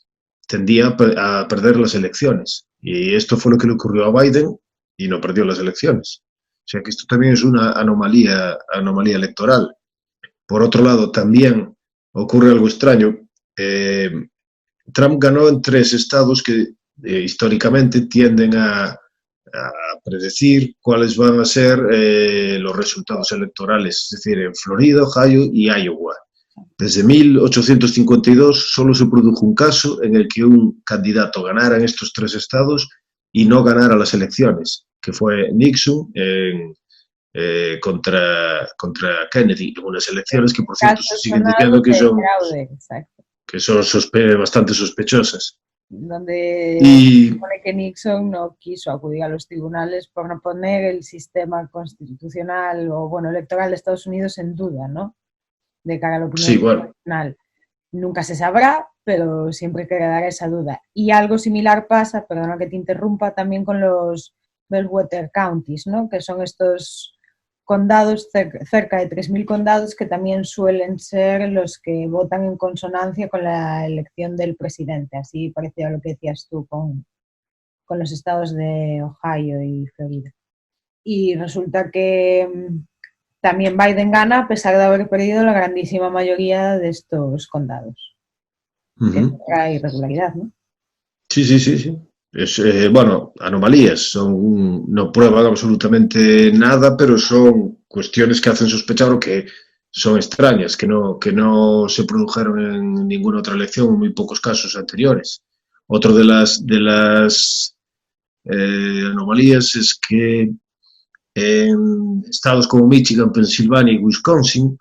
tendía a perder las elecciones. Y esto fue lo que le ocurrió a Biden y no perdió las elecciones. O sea que esto también es una anomalía electoral. Por otro lado, también ocurre algo extraño. Trump ganó en 3 estados que históricamente tienden a predecir cuáles van a ser los resultados electorales, es decir, en Florida, Ohio y Iowa. Desde 1852 solo se produjo un caso en el que un candidato ganara en estos 3 estados y no ganara las elecciones, que fue Nixon contra Kennedy, en unas elecciones que, por cierto, se siguen diciendo que son... Fraude, exacto. que son bastante sospechosas. Donde Y supone que Nixon no quiso acudir a los tribunales por no poner el sistema constitucional o, bueno, electoral de Estados Unidos en duda, ¿no? De cara a la opinión sí, bueno, internacional. Nunca se sabrá, pero siempre quedará esa duda. Y algo similar pasa, perdona que te interrumpa, también con los Bellwether Counties, ¿no? Que son estos condados, cerca de 3.000 condados, que también suelen ser los que votan en consonancia con la elección del presidente. Así parecía lo que decías tú con los estados de Ohio y Florida. Y resulta que también Biden gana a pesar de haber perdido la grandísima mayoría de estos condados. Que hay irregularidad, ¿no? sí, sí, sí, sí. Es, bueno, anomalías, no prueban absolutamente nada, pero son cuestiones que hacen sospechar o que son extrañas, que no se produjeron en ninguna otra elección, en muy pocos casos anteriores. Otro de las anomalías es que en estados como Michigan, Pensilvania y Wisconsin,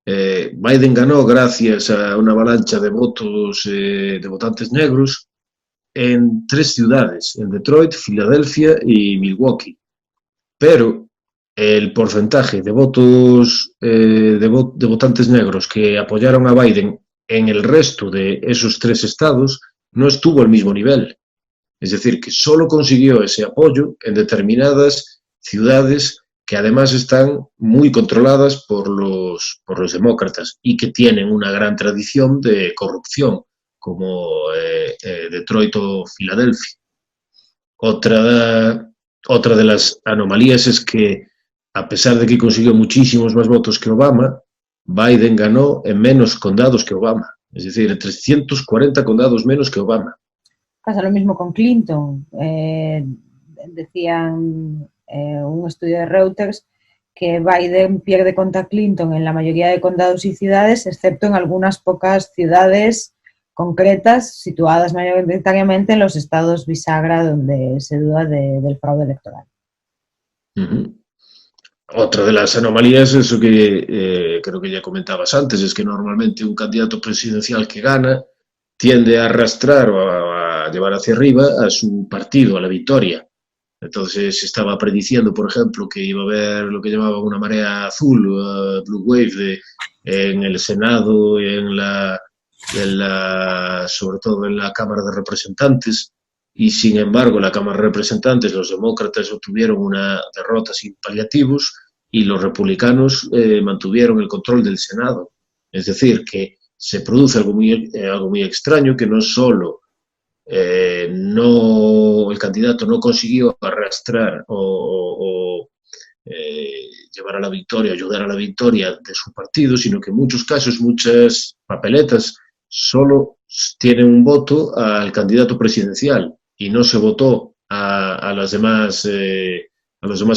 Biden ganó gracias a una avalancha de votos de votantes negros en 3 ciudades, en Detroit, Filadelfia y Milwaukee. Pero el porcentaje de votos de votantes negros que apoyaron a Biden en el resto de esos 3 estados no estuvo al mismo nivel. Es decir, que solo consiguió ese apoyo en determinadas ciudades que además están muy controladas por los demócratas y que tienen una gran tradición de corrupción, como Detroit o Filadelfia. Otra de las anomalías es que, a pesar de que consiguió muchísimos más votos que Obama, Biden ganó en menos condados que Obama, es decir, en 340 condados menos que Obama. Pasa lo mismo con Clinton. Decían un estudio de Reuters que Biden pierde contra Clinton en la mayoría de condados y ciudades, excepto en algunas pocas ciudades concretas situadas mayoritariamente en los estados bisagra donde se duda del fraude electoral. Otra de las anomalías, eso que creo que ya comentabas antes, es que normalmente un candidato presidencial que gana tiende a arrastrar o a llevar hacia arriba a su partido, a la victoria. Entonces se estaba prediciendo, por ejemplo, que iba a haber lo que llamaban una marea azul, blue wave, en el Senado, sobre todo en la Cámara de Representantes, y sin embargo la Cámara de Representantes, los demócratas obtuvieron una derrota sin paliativos y los republicanos mantuvieron el control del Senado. Es decir, que se produce algo muy extraño, que no solo el candidato no consiguió arrastrar o llevar a la victoria, ayudar a la victoria de su partido, sino que en muchos casos, muchas papeletas solo tienen un voto al candidato presidencial y no se votó a los demás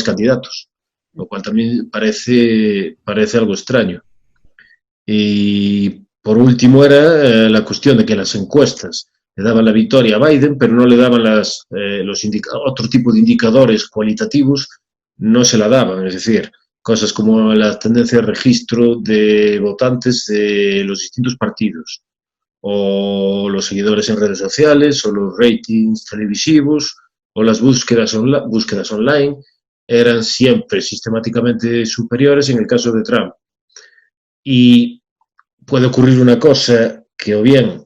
candidatos, lo cual también parece algo extraño. Y por último era la cuestión de que las encuestas le daban la victoria a Biden, pero no le daban otro tipo de indicadores cualitativos, no se la daban, es decir, cosas como la tendencia de registro de votantes de los distintos partidos, o los seguidores en redes sociales, o los ratings televisivos, o las búsquedas online, eran siempre sistemáticamente superiores en el caso de Trump. Y puede ocurrir una cosa, que o bien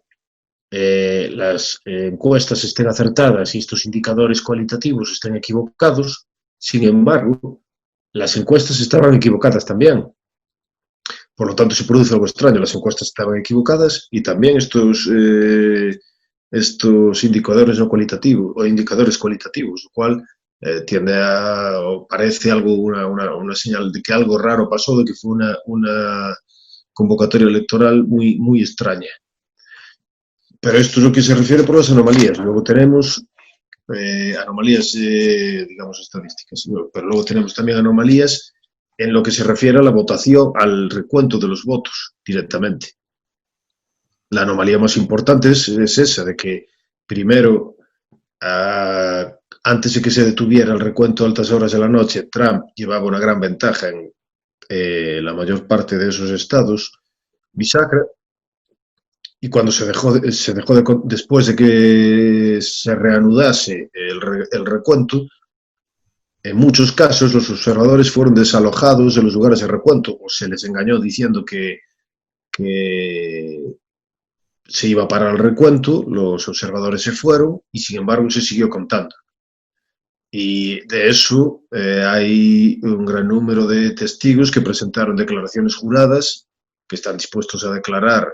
las encuestas estén acertadas y estos indicadores cualitativos estén equivocados, sin embargo, las encuestas estaban equivocadas también. Por lo tanto, se produce algo extraño, las encuestas estaban equivocadas y también estos indicadores no cualitativos o indicadores cualitativos, lo cual tiende o parece algo una señal de que algo raro pasó, de que fue una convocatoria electoral muy, muy extraña. Pero esto es lo que se refiere por las anomalías. Luego tenemos anomalías, digamos, estadísticas, pero luego tenemos también anomalías en lo que se refiere a la votación, al recuento de los votos directamente. La anomalía más importante es esa, de que primero, antes de que se detuviera el recuento a altas horas de la noche, Trump llevaba una gran ventaja en la mayor parte de esos estados bisagra, y cuando después de que se reanudase el recuento, en muchos casos los observadores fueron desalojados de los lugares de recuento o se les engañó diciendo que se iba a parar el recuento, los observadores se fueron y sin embargo se siguió contando. Y de eso hay un gran número de testigos que presentaron declaraciones juradas, que están dispuestos a declarar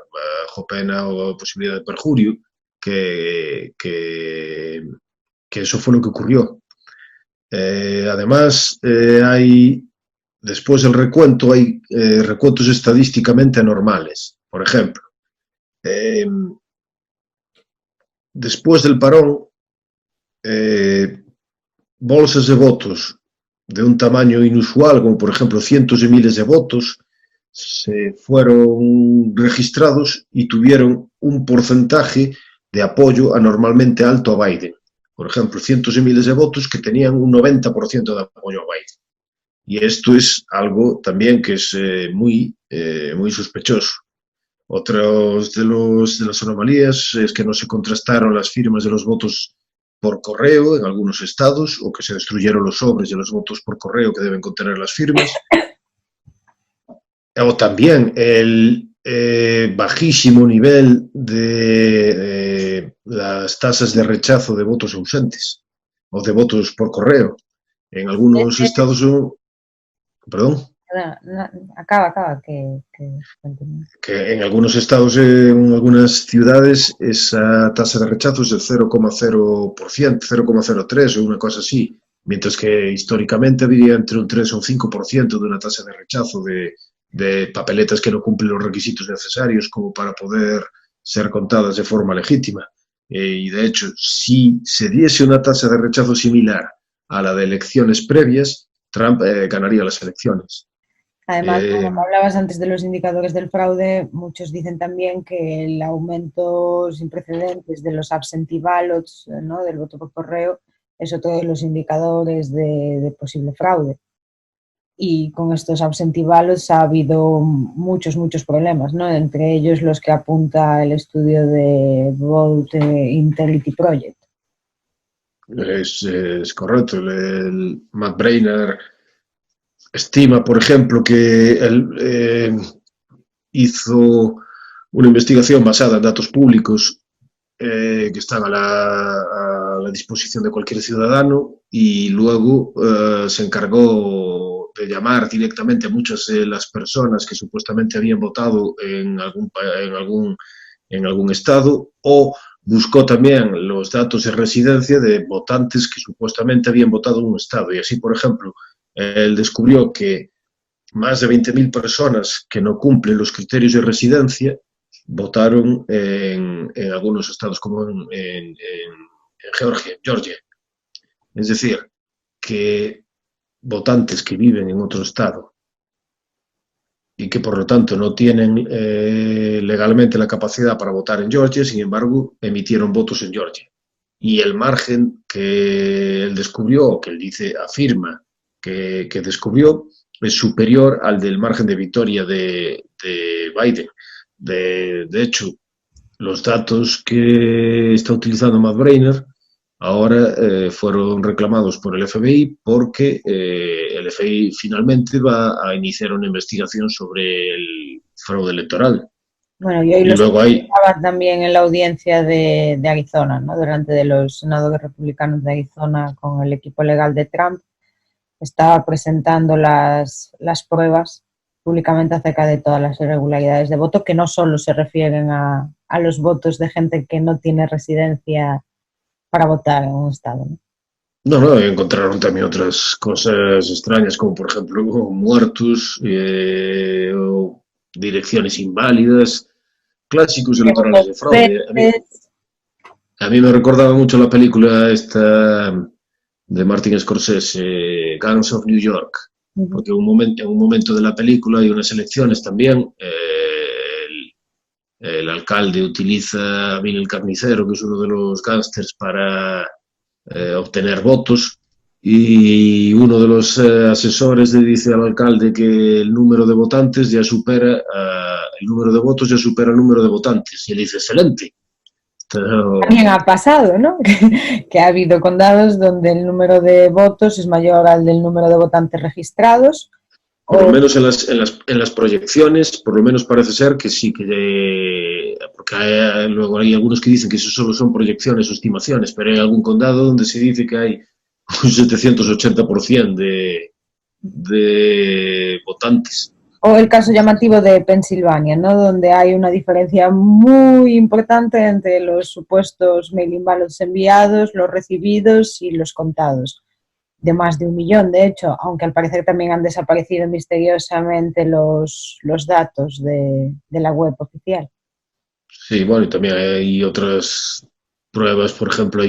bajo pena o posibilidad de perjurio, que eso fue lo que ocurrió. Además, después del recuento, hay recuentos estadísticamente anormales. Por ejemplo, después del parón, bolsas de votos de un tamaño inusual, como por ejemplo cientos de miles de votos, se fueron registrados y tuvieron un porcentaje de apoyo anormalmente alto a Biden. Por ejemplo, cientos de miles de votos que tenían un 90% de apoyo a Biden. Y esto es algo también que es muy sospechoso. Otros de las anomalías es que no se contrastaron las firmas de los votos por correo en algunos estados, o que se destruyeron los sobres de los votos por correo que deben contener las firmas. O también el bajísimo nivel de las tasas de rechazo de votos ausentes o de votos por correo. En algunos estados... Perdón. Acaba, que en algunos estados, en algunas ciudades, esa tasa de rechazo es del 0,0%, 0,03 o una cosa así, mientras que históricamente había entre un 3 o un 5% de una tasa de rechazo de papeletas que no cumplen los requisitos necesarios como para poder ser contadas de forma legítima. Y de hecho, si se diese una tasa de rechazo similar a la de elecciones previas, Trump ganaría las elecciones. Además, como hablabas antes de los indicadores del fraude, muchos dicen también que el aumento sin precedentes de los absentee ballots, ¿no?, del voto por correo, es otro de los indicadores de posible fraude. Y con estos absentee ballots ha habido muchos problemas, ¿no? Entre ellos los que apunta el estudio de Vote Integrity Project. Es correcto. El Matt Braynard estima, por ejemplo, que él hizo una investigación basada en datos públicos que están a la disposición de cualquier ciudadano, y luego se encargó de llamar directamente a muchas de las personas que supuestamente habían votado en algún estado, o buscó también los datos de residencia de votantes que supuestamente habían votado en un estado. Y así, por ejemplo, él descubrió que más de 20.000 personas que no cumplen los criterios de residencia votaron en algunos estados, como en Georgia. Es decir, que votantes que viven en otro estado y que por lo tanto no tienen legalmente la capacidad para votar en Georgia, sin embargo, emitieron votos en Georgia. Y el margen que él descubrió, que él afirma que descubrió, es superior al del margen de victoria de Biden. De hecho, los datos que está utilizando Matt Braynard ahora fueron reclamados por el FBI, porque el FBI finalmente va a iniciar una investigación sobre el fraude electoral. Bueno, y hoy lo escuchaba también en la audiencia de Arizona, ¿no?, delante de los senadores republicanos de Arizona con el equipo legal de Trump. Estaba presentando las pruebas públicamente acerca de todas las irregularidades de voto, que no solo se refieren a los votos de gente que no tiene residencia para votar en un estado, ¿no? No, encontraron también otras cosas extrañas, como por ejemplo muertos, o direcciones inválidas, clásicos electorales de fraude. A mí me recordaba mucho la película esta de Martin Scorsese, Gangs of New York, porque en un momento de la película hay unas elecciones también. El alcalde utiliza a Bill el Carnicero, que es uno de los gángsters, para obtener votos, y uno de los asesores le dice al alcalde que el número de votantes ya supera el número de votos ya supera el número de votantes. Y él dice, excelente. Pero, también ha pasado, ¿no? Que ha habido condados donde el número de votos es mayor al del número de votantes registrados. por lo menos en las proyecciones, por lo menos parece ser que sí, porque luego hay algunos que dicen que eso solo son proyecciones o estimaciones, pero hay algún condado donde se dice que hay un 780% de votantes. O el caso llamativo de Pensilvania, ¿no? Donde hay una diferencia muy importante entre los supuestos mail-in ballots enviados, los recibidos y los contados. De más de 1 millón, de hecho, aunque al parecer también han desaparecido misteriosamente los datos de la web oficial. Sí, bueno, y también hay otras pruebas, por ejemplo,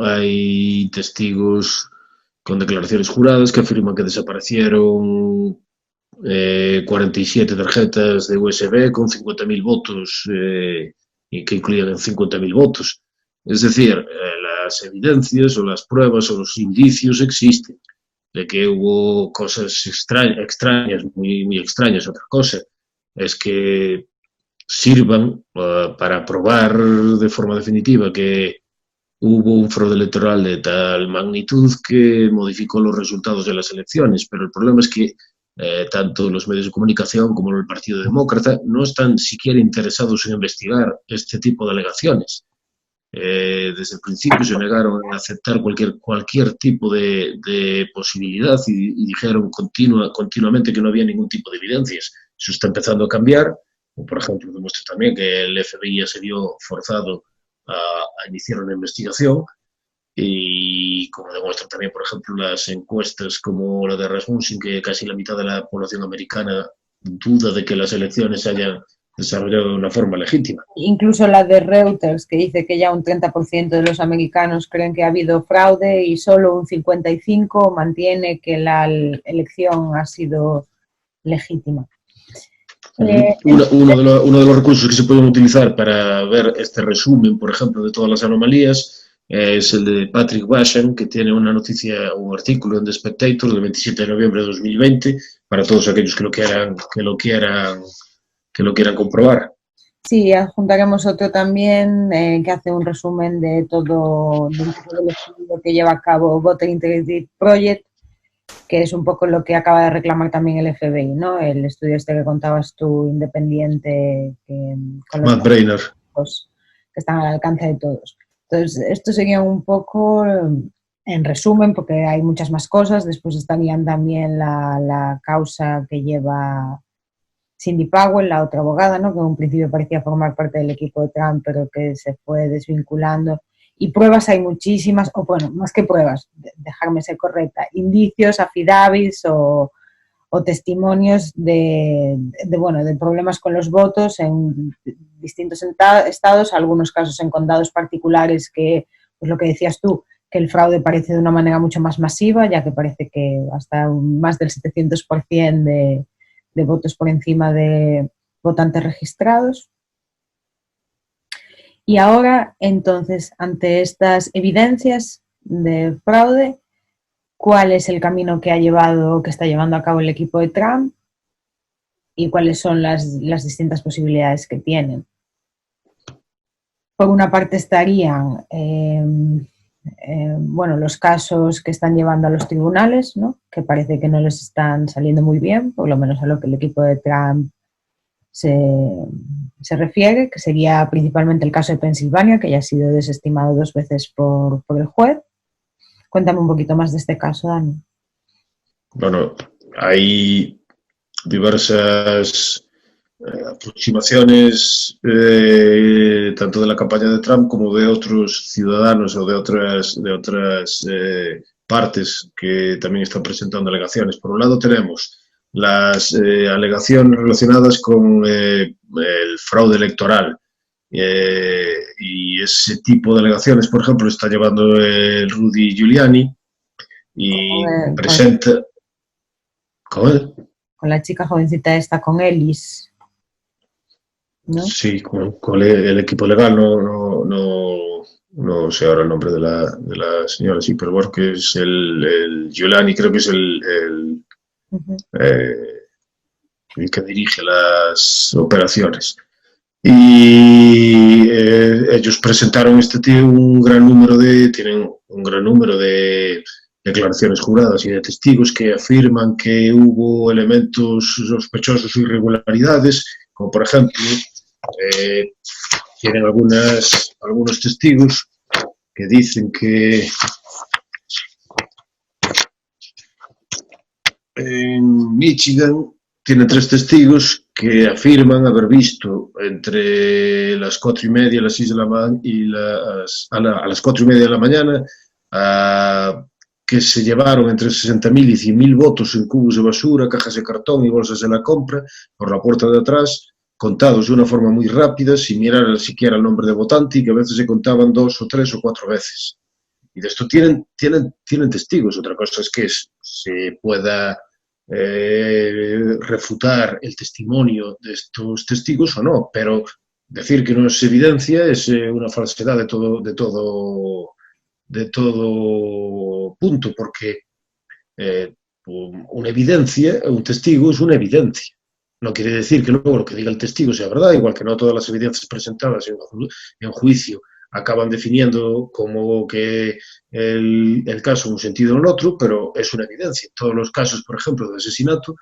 hay testigos con declaraciones juradas que afirman que desaparecieron 47 tarjetas de USB con 50.000 votos y que incluían 50.000 votos. Es decir, las evidencias o las pruebas o los indicios existen de que hubo cosas extrañas, muy, muy extrañas. Otra cosa es que sirvan para probar de forma definitiva que hubo un fraude electoral de tal magnitud que modificó los resultados de las elecciones, pero el problema es que tanto los medios de comunicación como el Partido Demócrata no están siquiera interesados en investigar este tipo de alegaciones. Desde el principio se negaron a aceptar cualquier tipo de posibilidad y dijeron continuamente que no había ningún tipo de evidencias. Eso está empezando a cambiar. Por ejemplo, demuestra también que el FBI ya se vio forzado a iniciar una investigación y como demuestra también, por ejemplo, las encuestas como la de Rasmussen, que casi la mitad de la población americana duda de que las elecciones se hayan desarrollado de una forma legítima. Incluso la de Reuters, que dice que ya un 30% de los americanos creen que ha habido fraude y solo un 55% mantiene que la elección ha sido legítima. Uno de los recursos que se pueden utilizar para ver este resumen, por ejemplo, de todas las anomalías es el de Patrick Basham, que tiene una noticia, un artículo en The Spectator del 27 de noviembre de 2020 para todos aquellos que lo quieran comprobar. Sí, adjuntaremos otro también que hace un resumen de todo el estudio que lleva a cabo Voter Integrity Project, que es un poco lo que acaba de reclamar también el FBI, ¿no? El estudio este que contabas tú, independiente, con los Matt Braynard, que están al alcance de todos. Entonces, esto sería un poco en resumen, porque hay muchas más cosas. Después estarían también la causa que lleva Cindy Powell, la otra abogada, ¿no? Que en un principio parecía formar parte del equipo de Trump, pero que se fue desvinculando. Y pruebas hay muchísimas, o bueno, más que pruebas, dejarme ser correcta, indicios, affidavits o testimonios de problemas con los votos en distintos estados, algunos casos en condados particulares que, pues lo que decías tú, que el fraude parece de una manera mucho más masiva, ya que parece que hasta más del 700% de votos por encima de votantes registrados. Y ahora, entonces, ante estas evidencias de fraude, ¿cuál es el camino que está llevando a cabo el equipo de Trump y cuáles son las distintas posibilidades que tienen? Por una parte estarían los casos que están llevando a los tribunales, ¿no? Que parece que no les están saliendo muy bien, por lo menos a lo que el equipo de Trump se refiere, que sería principalmente el caso de Pensilvania, que ya ha sido desestimado 2 veces por el juez. Cuéntame un poquito más de este caso, Dani. Bueno, hay diversas aproximaciones tanto de la campaña de Trump como de otros ciudadanos o de otras partes que también están presentando alegaciones. Por un lado tenemos las alegaciones relacionadas con el fraude electoral y ese tipo de alegaciones, por ejemplo, está llevando el Rudy Giuliani y presenta... ¿Cómo es? Con la chica jovencita esta, con Ellis, ¿no? Sí, con el equipo legal, no sé ahora el nombre de la señora, sí, pero bueno, que es el Giuliani, creo que es el el que dirige las operaciones. Y ellos presentaron tienen un gran número de declaraciones juradas y de testigos que afirman que hubo elementos sospechosos o irregularidades, como por ejemplo, tienen algunos testigos que dicen que en Michigan tienen 3 testigos que afirman haber visto entre las 4:30 y las 6 de la mañana a las 4:30 de la mañana que se llevaron entre 60.000 y 100.000 votos en cubos de basura, cajas de cartón y bolsas de la compra por la puerta de atrás, contados de una forma muy rápida, sin mirar siquiera el nombre de votante, y que a veces se contaban 2 o 3 o 4 veces. Y de esto tienen testigos. Otra cosa es que se pueda refutar el testimonio de estos testigos o no, pero decir que no es evidencia es una falsedad de todo punto, porque una evidencia, un testigo es una evidencia. No quiere decir que luego lo que diga el testigo sea verdad, igual que no todas las evidencias presentadas en juicio acaban definiendo como que el caso en un sentido o en el otro, pero es una evidencia. En todos los casos, por ejemplo, de asesinato,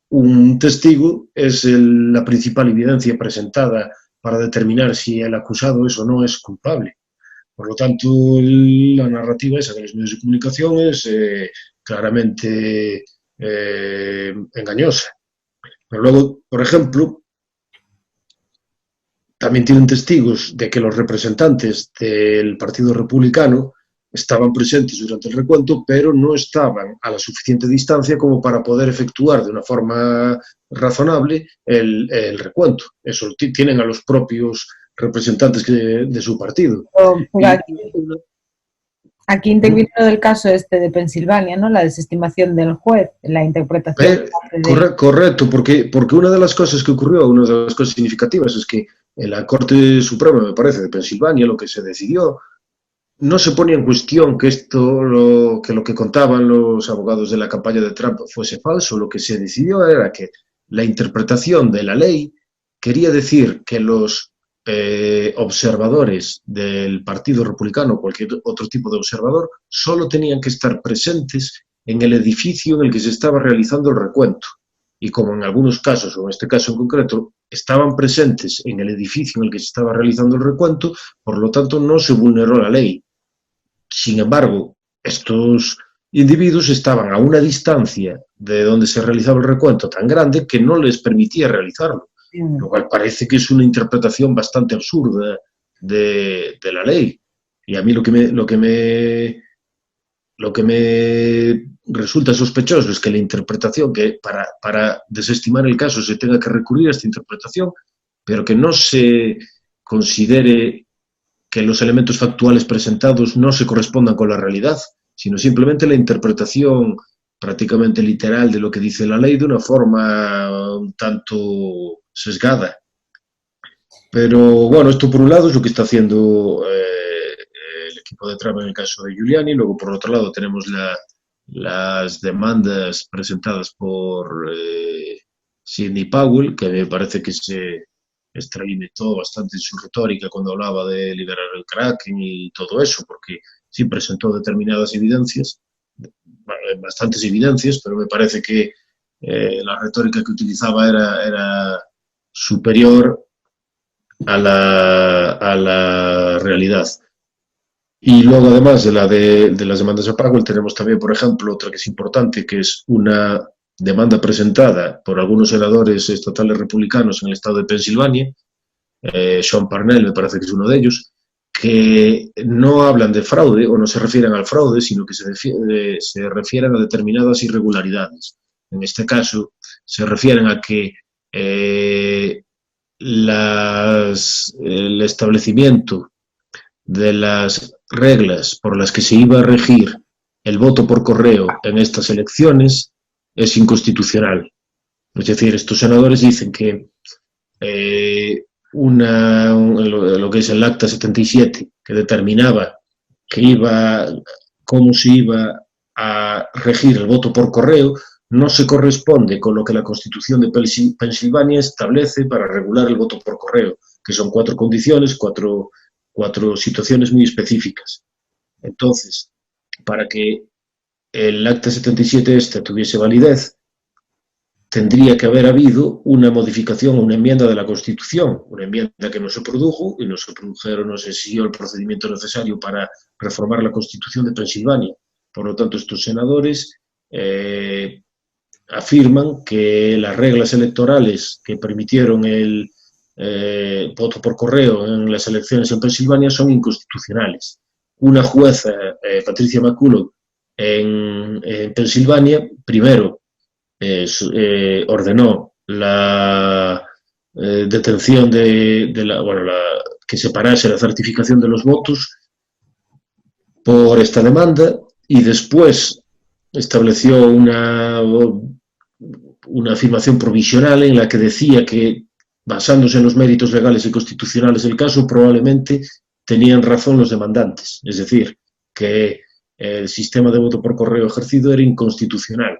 un testigo es la principal evidencia presentada para determinar si el acusado es o no es culpable. Por lo tanto, la narrativa esa de los medios de comunicación es claramente engañosa. Pero luego, por ejemplo, también tienen testigos de que los representantes del Partido Republicano estaban presentes durante el recuento, pero no estaban a la suficiente distancia como para poder efectuar de una forma razonable el recuento. Eso tienen a los propios representantes de su partido. Aquí intervino el caso de Pensilvania, ¿no? La desestimación del juez, la interpretación. Correcto, porque una de las cosas que ocurrió, una de las cosas significativas es que en la Corte Suprema, me parece, de Pensilvania, lo que se decidió, no se ponía en cuestión que lo que contaban los abogados de la campaña de Trump fuese falso. Lo que se decidió era que la interpretación de la ley quería decir que los observadores del Partido Republicano o cualquier otro tipo de observador solo tenían que estar presentes en el edificio en el que se estaba realizando el recuento. Y como en algunos casos, o en este caso en concreto, estaban presentes en el edificio en el que se estaba realizando el recuento, por lo tanto no se vulneró la ley. Sin embargo, estos individuos estaban a una distancia de donde se realizaba el recuento tan grande que no les permitía realizarlo. Lo cual parece que es una interpretación bastante absurda de la ley. Y a mí lo que me resulta sospechoso es que la interpretación, que para desestimar el caso se tenga que recurrir a esta interpretación, pero que no se considere que los elementos factuales presentados no se correspondan con la realidad, sino simplemente la interpretación prácticamente literal de lo que dice la ley de una forma un tanto sesgada. Pero bueno, esto por un lado es lo que está haciendo el equipo de Trump en el caso de Giuliani. Luego, por otro lado, tenemos las demandas presentadas por Sidney Powell, que me parece que se extralimitó bastante en su retórica cuando hablaba de liberar el Kraken y todo eso, porque sí presentó determinadas evidencias, bastantes evidencias, pero me parece que la retórica que utilizaba era superior a la realidad. Y luego, además de las demandas a Powell, tenemos también, por ejemplo, otra que es importante, que es una demanda presentada por algunos senadores estatales republicanos en el estado de Pensilvania, Sean Parnell me parece que es uno de ellos, que no hablan de fraude o no se refieren al fraude, sino que se refieren a determinadas irregularidades. En este caso, se refieren a que el establecimiento de las reglas por las que se iba a regir el voto por correo en estas elecciones es inconstitucional. Es decir, estos senadores dicen que lo que es el Acta 77, que determinaba cómo se iba a regir el voto por correo, no se corresponde con lo que la Constitución de Pensilvania establece para regular el voto por correo, que son 4 condiciones, cuatro situaciones muy específicas. Entonces, para que el Acta 77 tuviese validez, tendría que haber habido una modificación, una enmienda de la Constitución, una enmienda que no se produjo y no se produjeron, no se siguió el procedimiento necesario para reformar la Constitución de Pensilvania. Por lo tanto, estos senadores afirman que las reglas electorales que permitieron el voto por correo en las elecciones en Pensilvania son inconstitucionales. Una jueza, Patricia McCulloch, en Pensilvania, primero ordenó la detención que se parase la certificación de los votos por esta demanda y después estableció una afirmación provisional en la que decía que, basándose en los méritos legales y constitucionales del caso, probablemente tenían razón los demandantes, es decir, que el sistema de voto por correo ejercido era inconstitucional.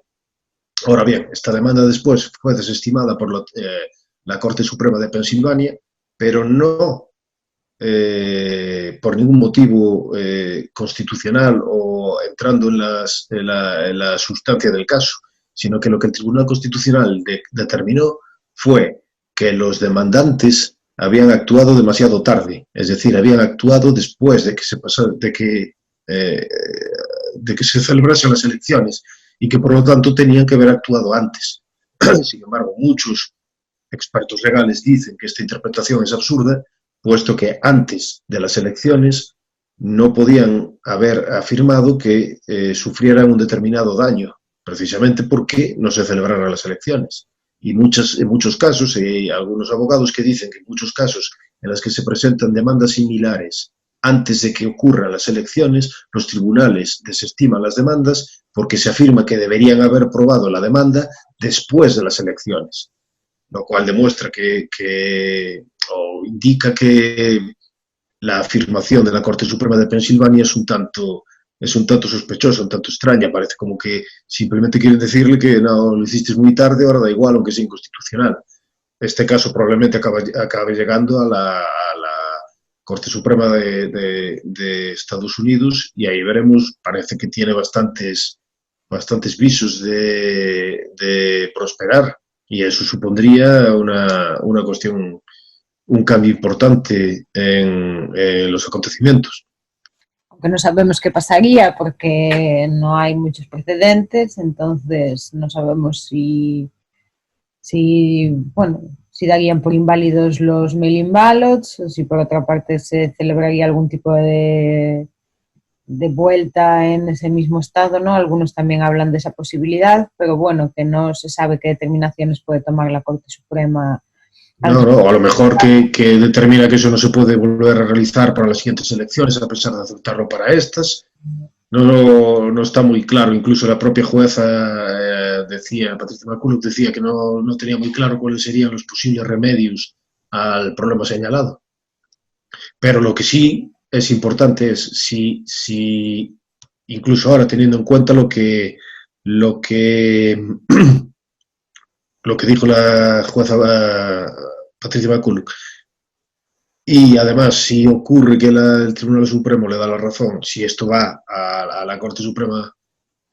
Ahora bien, esta demanda después fue desestimada por la Corte Suprema de Pensilvania, pero no por ningún motivo constitucional o entrando en la sustancia del caso, sino que lo que el Tribunal Constitucional determinó fue que los demandantes habían actuado demasiado tarde, es decir, habían actuado después de que se celebrasen las elecciones y que por lo tanto tenían que haber actuado antes. Sin embargo, muchos expertos legales dicen que esta interpretación es absurda, puesto que antes de las elecciones no podían haber afirmado que sufrieran un determinado daño, precisamente porque no se celebraran las elecciones. Y en muchos casos, hay algunos abogados que dicen que en muchos casos en los que se presentan demandas similares antes de que ocurran las elecciones, los tribunales desestiman las demandas porque se afirma que deberían haber probado la demanda después de las elecciones, lo cual demuestra o indica que la afirmación de la Corte Suprema de Pensilvania es un tanto sospechosa, un tanto extraña. Parece como que simplemente quieren decirle que no, lo hiciste muy tarde, ahora da igual, aunque sea inconstitucional. Este caso probablemente acabe llegando a la Corte Suprema de Estados Unidos y ahí veremos, parece que tiene bastantes visos de prosperar y eso supondría una cuestión, un cambio importante en los acontecimientos. Aunque no sabemos qué pasaría porque no hay muchos precedentes, entonces no sabemos si darían por inválidos los mail-in ballots o si por otra parte se celebraría algún tipo de vuelta en ese mismo estado, ¿no? Algunos también hablan de esa posibilidad, pero bueno, que no se sabe qué determinaciones puede tomar la Corte Suprema. No, a lo mejor que determina que eso no se puede volver a realizar para las siguientes elecciones, a pesar de aceptarlo para estas. No está muy claro. Incluso la propia jueza Patricia McCulloch decía que no tenía muy claro cuáles serían los posibles remedios al problema señalado. Pero lo que sí es importante es si incluso ahora teniendo en cuenta lo que dijo la jueza Patricia McCulloch. Y además, si ocurre que el Tribunal Supremo le da la razón, si esto va a la Corte Suprema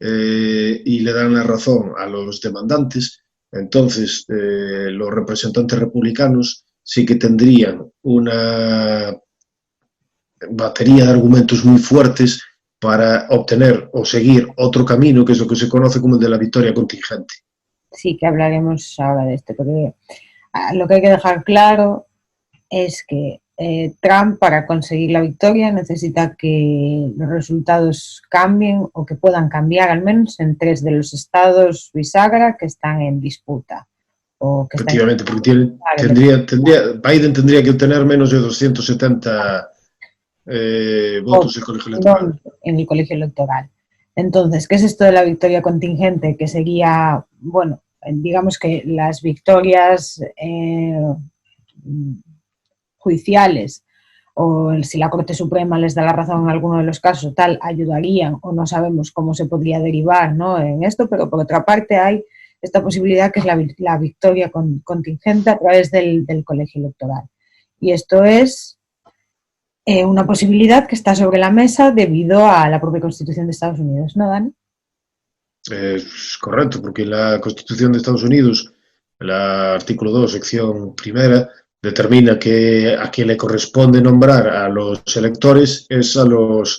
y le dan la razón a los demandantes, entonces los representantes republicanos sí que tendrían una batería de argumentos muy fuertes para obtener o seguir otro camino, que es lo que se conoce como el de la victoria contingente. Sí, que hablaremos ahora de esto, porque lo que hay que dejar claro es que Trump, para conseguir la victoria, necesita que los resultados cambien o que puedan cambiar al menos en 3 de los estados bisagra que están en disputa. Efectivamente, porque Biden tendría que obtener menos de 270 votos en el colegio electoral. En el colegio electoral. Entonces, ¿qué es esto de la victoria contingente? Que sería, bueno, digamos que las victorias judiciales o si la Corte Suprema les da la razón en alguno de los casos, tal, ayudarían o no sabemos cómo se podría derivar, ¿no?, en esto, pero por otra parte hay esta posibilidad que es la victoria contingente a través del colegio electoral. Y esto es una posibilidad que está sobre la mesa debido a la propia Constitución de Estados Unidos, ¿no, Dani? Es correcto, porque la Constitución de Estados Unidos, el artículo 2, sección primera, determina que a quien le corresponde nombrar a los electores es a los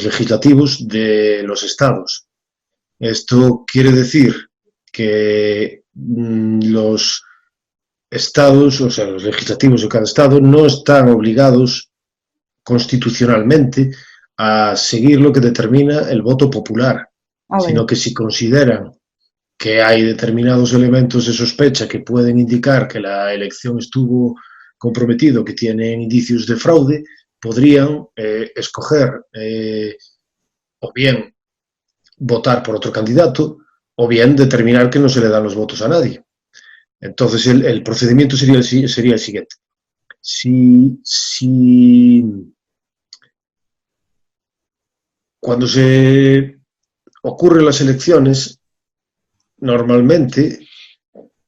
legislativos de los estados. Esto quiere decir que los estados, o sea, los legislativos de cada estado, no están obligados constitucionalmente a seguir lo que determina el voto popular, sino que si consideran que hay determinados elementos de sospecha que pueden indicar que la elección estuvo comprometida, que tienen indicios de fraude, podrían escoger o bien votar por otro candidato o bien determinar que no se le dan los votos a nadie. Entonces el procedimiento sería el siguiente. Si cuando se ocurren las elecciones, normalmente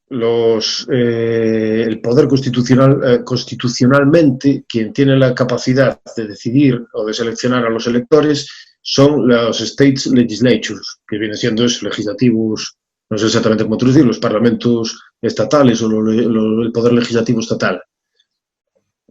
el poder constitucional, constitucionalmente, quien tiene la capacidad de decidir o de seleccionar a los electores son los State Legislatures, que vienen siendo legislativos, no sé exactamente cómo traducir, los parlamentos estatales o el poder legislativo estatal.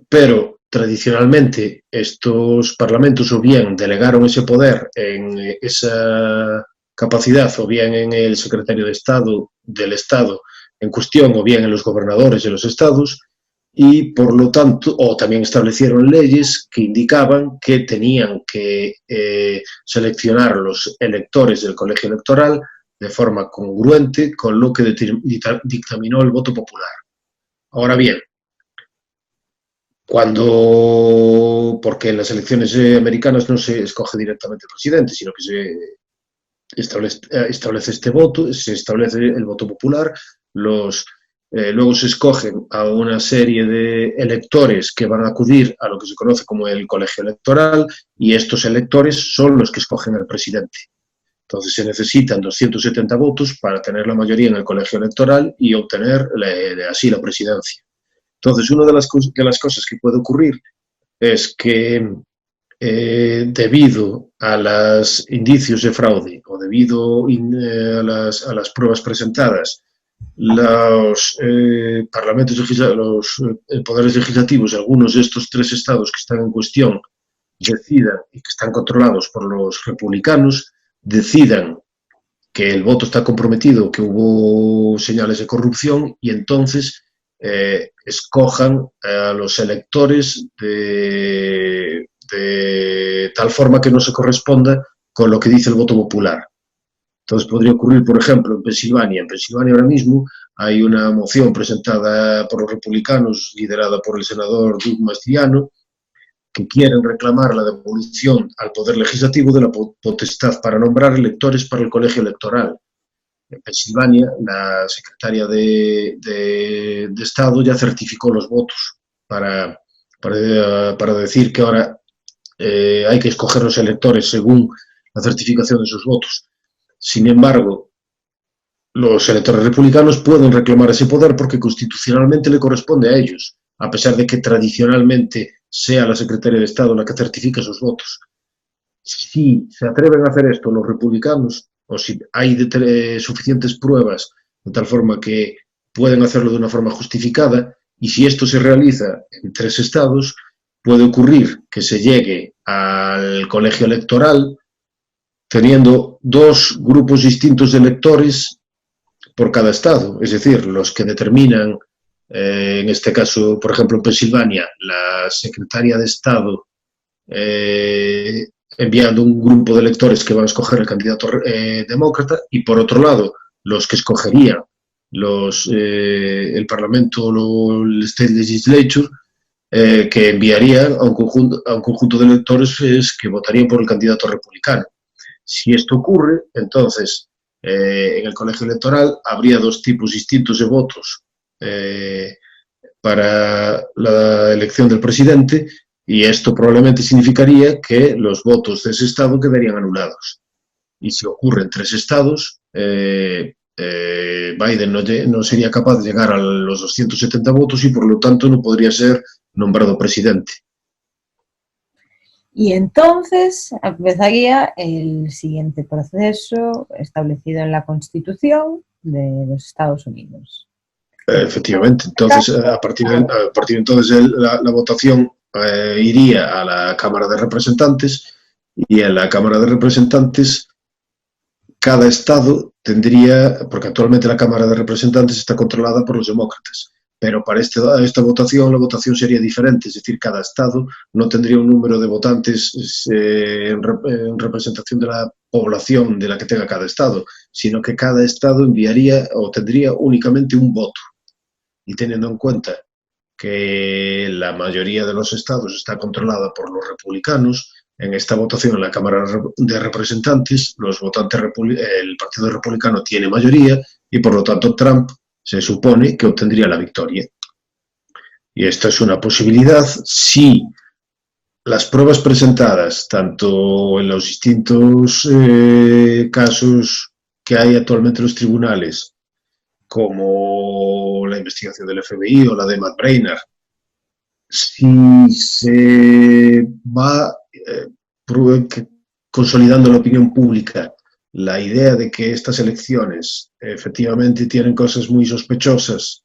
Pero tradicionalmente estos parlamentos o bien delegaron ese poder en esa capacidad o bien en el secretario de Estado del Estado en cuestión o bien en los gobernadores de los estados y por lo tanto, o también establecieron leyes que indicaban que tenían que seleccionar los electores del colegio electoral de forma congruente con lo que dictaminó el voto popular. Ahora bien, porque en las elecciones americanas no se escoge directamente el presidente, sino que se establece este voto, se establece el voto popular, luego se escogen a una serie de electores que van a acudir a lo que se conoce como el colegio electoral y estos electores son los que escogen al presidente. Entonces se necesitan 270 votos para tener la mayoría en el colegio electoral y obtener así la presidencia. Entonces, una de las cosas que puede ocurrir es que debido a los indicios de fraude o debido a las pruebas presentadas, los poderes legislativos de algunos de estos tres estados que están en cuestión decidan, y que están controlados por los republicanos, decidan que el voto está comprometido, que hubo señales de corrupción y entonces escojan a los electores de tal forma que no se corresponda con lo que dice el voto popular. Entonces podría ocurrir, por ejemplo, en Pensilvania. En Pensilvania ahora mismo hay una moción presentada por los republicanos, liderada por el senador Doug Mastriano, que quieren reclamar la devolución al Poder Legislativo de la potestad para nombrar electores para el colegio electoral. En Pensilvania, la secretaria de Estado ya certificó los votos para decir que ahora hay que escoger los electores según la certificación de sus votos. Sin embargo, los electores republicanos pueden reclamar ese poder porque constitucionalmente le corresponde a ellos, a pesar de que tradicionalmente sea la secretaria de Estado la que certifica sus votos. Si se atreven a hacer esto los republicanos, o si hay suficientes pruebas de tal forma que pueden hacerlo de una forma justificada, y si esto se realiza en tres estados, puede ocurrir que se llegue al colegio electoral teniendo dos grupos distintos de electores por cada estado, es decir, los que determinan, en este caso, por ejemplo, en Pensilvania, la secretaria de Estado enviando un grupo de electores que van a escoger el candidato demócrata y, por otro lado, los que escogerían el Parlamento, el State Legislature, que enviarían a un conjunto de electores que votarían por el candidato republicano. Si esto ocurre, entonces, en el colegio electoral habría dos tipos distintos de votos para la elección del presidente, y esto probablemente significaría que los votos de ese estado quedarían anulados. Y si ocurre en 3 estados, Biden no sería capaz de llegar a los 270 votos y por lo tanto no podría ser nombrado presidente. Y entonces empezaría el siguiente proceso establecido en la Constitución de los Estados Unidos. Efectivamente, entonces a partir de entonces la votación iría a la Cámara de Representantes, y en la Cámara de Representantes cada estado tendría, porque actualmente la Cámara de Representantes está controlada por los demócratas, pero para esta votación la votación sería diferente, es decir, cada estado no tendría un número de votantes en representación de la población de la que tenga cada estado, sino que cada estado enviaría o tendría únicamente un voto. Y teniendo en cuenta que la mayoría de los estados está controlada por los republicanos, en esta votación en la Cámara de Representantes, el Partido Republicano tiene mayoría y por lo tanto Trump se supone que obtendría la victoria. Y esta es una posibilidad si las pruebas presentadas, tanto en los distintos casos que hay actualmente en los tribunales, como la investigación del FBI o la de Matt Braynard, si se va consolidando la opinión pública la idea de que estas elecciones efectivamente tienen cosas muy sospechosas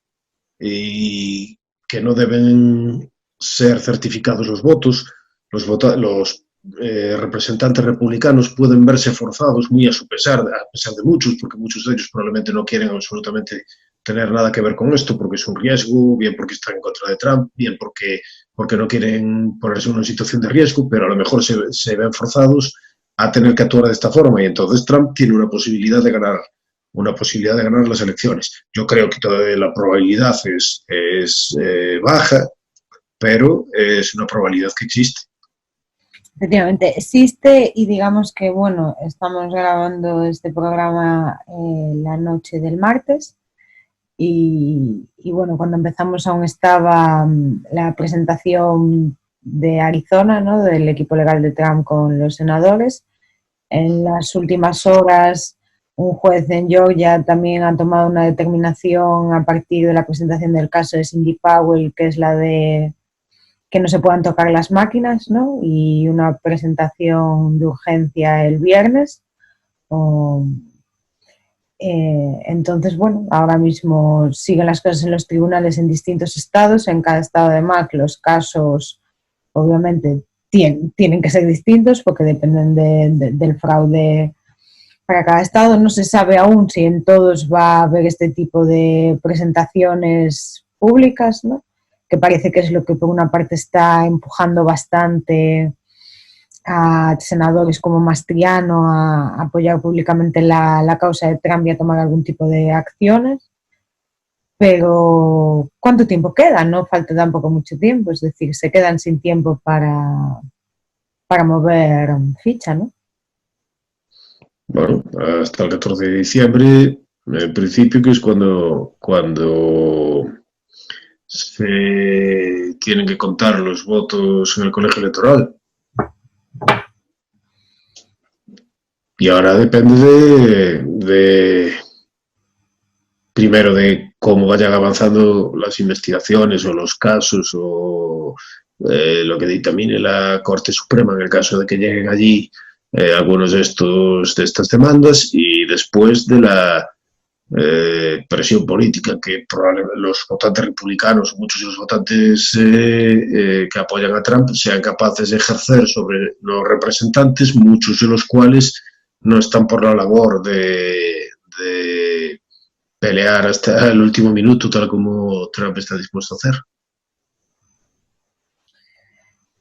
y que no deben ser certificados los votos, los representantes republicanos pueden verse forzados, muy a pesar de muchos, porque muchos de ellos probablemente no quieren absolutamente tener nada que ver con esto, porque es un riesgo, bien porque están en contra de Trump, bien porque no quieren ponerse en una situación de riesgo, pero a lo mejor se ven forzados a tener que actuar de esta forma, y entonces Trump tiene una posibilidad de ganar las elecciones. Yo creo que todavía la probabilidad es baja, pero es una probabilidad que existe. Efectivamente, existe, y digamos que, bueno, estamos grabando este programa la noche del martes y bueno, cuando empezamos aún estaba la presentación de Arizona, ¿no?, del equipo legal de Trump con los senadores. En las últimas horas, un juez en Georgia también ha tomado una determinación a partir de la presentación del caso de Sidney Powell, que es la de que no se puedan tocar las máquinas, ¿no?, y una presentación de urgencia el viernes. Entonces, bueno, ahora mismo siguen las cosas en los tribunales en distintos estados. En cada estado, además, los casos obviamente tienen que ser distintos porque dependen del fraude para cada estado. No se sabe aún si en todos va a haber este tipo de presentaciones públicas, ¿no?, que parece que es lo que por una parte está empujando bastante a senadores como Mastriano a apoyar públicamente la causa de Trump y a tomar algún tipo de acciones. Pero ¿cuánto tiempo queda? No falta tampoco mucho tiempo, es decir, se quedan sin tiempo para mover ficha, ¿no? Bueno, hasta el 14 de diciembre, en principio, que es cuando se tienen que contar los votos en el colegio electoral. Y ahora depende primero de cómo vayan avanzando las investigaciones o los casos o lo que dictamine la Corte Suprema en el caso de que lleguen allí algunos de estas demandas, y después de la presión política que probablemente los votantes republicanos, muchos de los votantes que apoyan a Trump, sean capaces de ejercer sobre los representantes, muchos de los cuales no están por la labor de pelear hasta el último minuto, tal como Trump está dispuesto a hacer.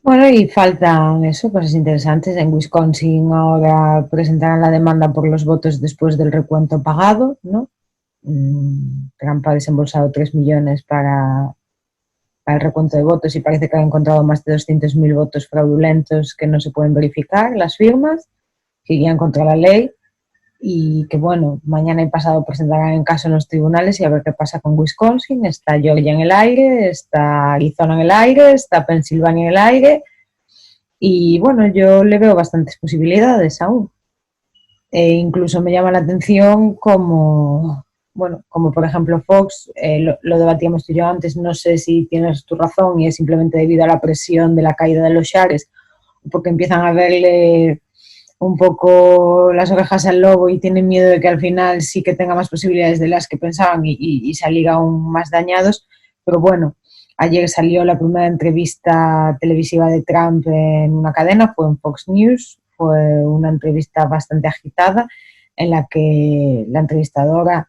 Bueno, y faltan cosas interesantes. En Wisconsin ahora presentarán la demanda por los votos después del recuento pagado, ¿no? Trump ha desembolsado 3 millones para el recuento de votos y parece que ha encontrado más de 200.000 votos fraudulentos que no se pueden verificar, las firmas, que irían contra la ley. y que bueno, mañana y pasado presentarán el caso en los tribunales y a ver qué pasa con Wisconsin. Está Georgia en el aire, está Arizona en el aire, está Pensilvania en el aire y bueno, yo le veo bastantes posibilidades aún. Incluso me llama la atención como, bueno, como por ejemplo Fox, lo debatíamos tú y yo antes, no sé si tienes tu razón y es simplemente debido a la presión de la caída de los shares, porque empiezan a verle un poco las orejas al lobo y tienen miedo de que al final sí que tenga más posibilidades de las que pensaban y salir aún más dañados. Pero bueno, ayer salió la primera entrevista televisiva de Trump en una cadena, fue en Fox News, fue una entrevista bastante agitada en la que la entrevistadora,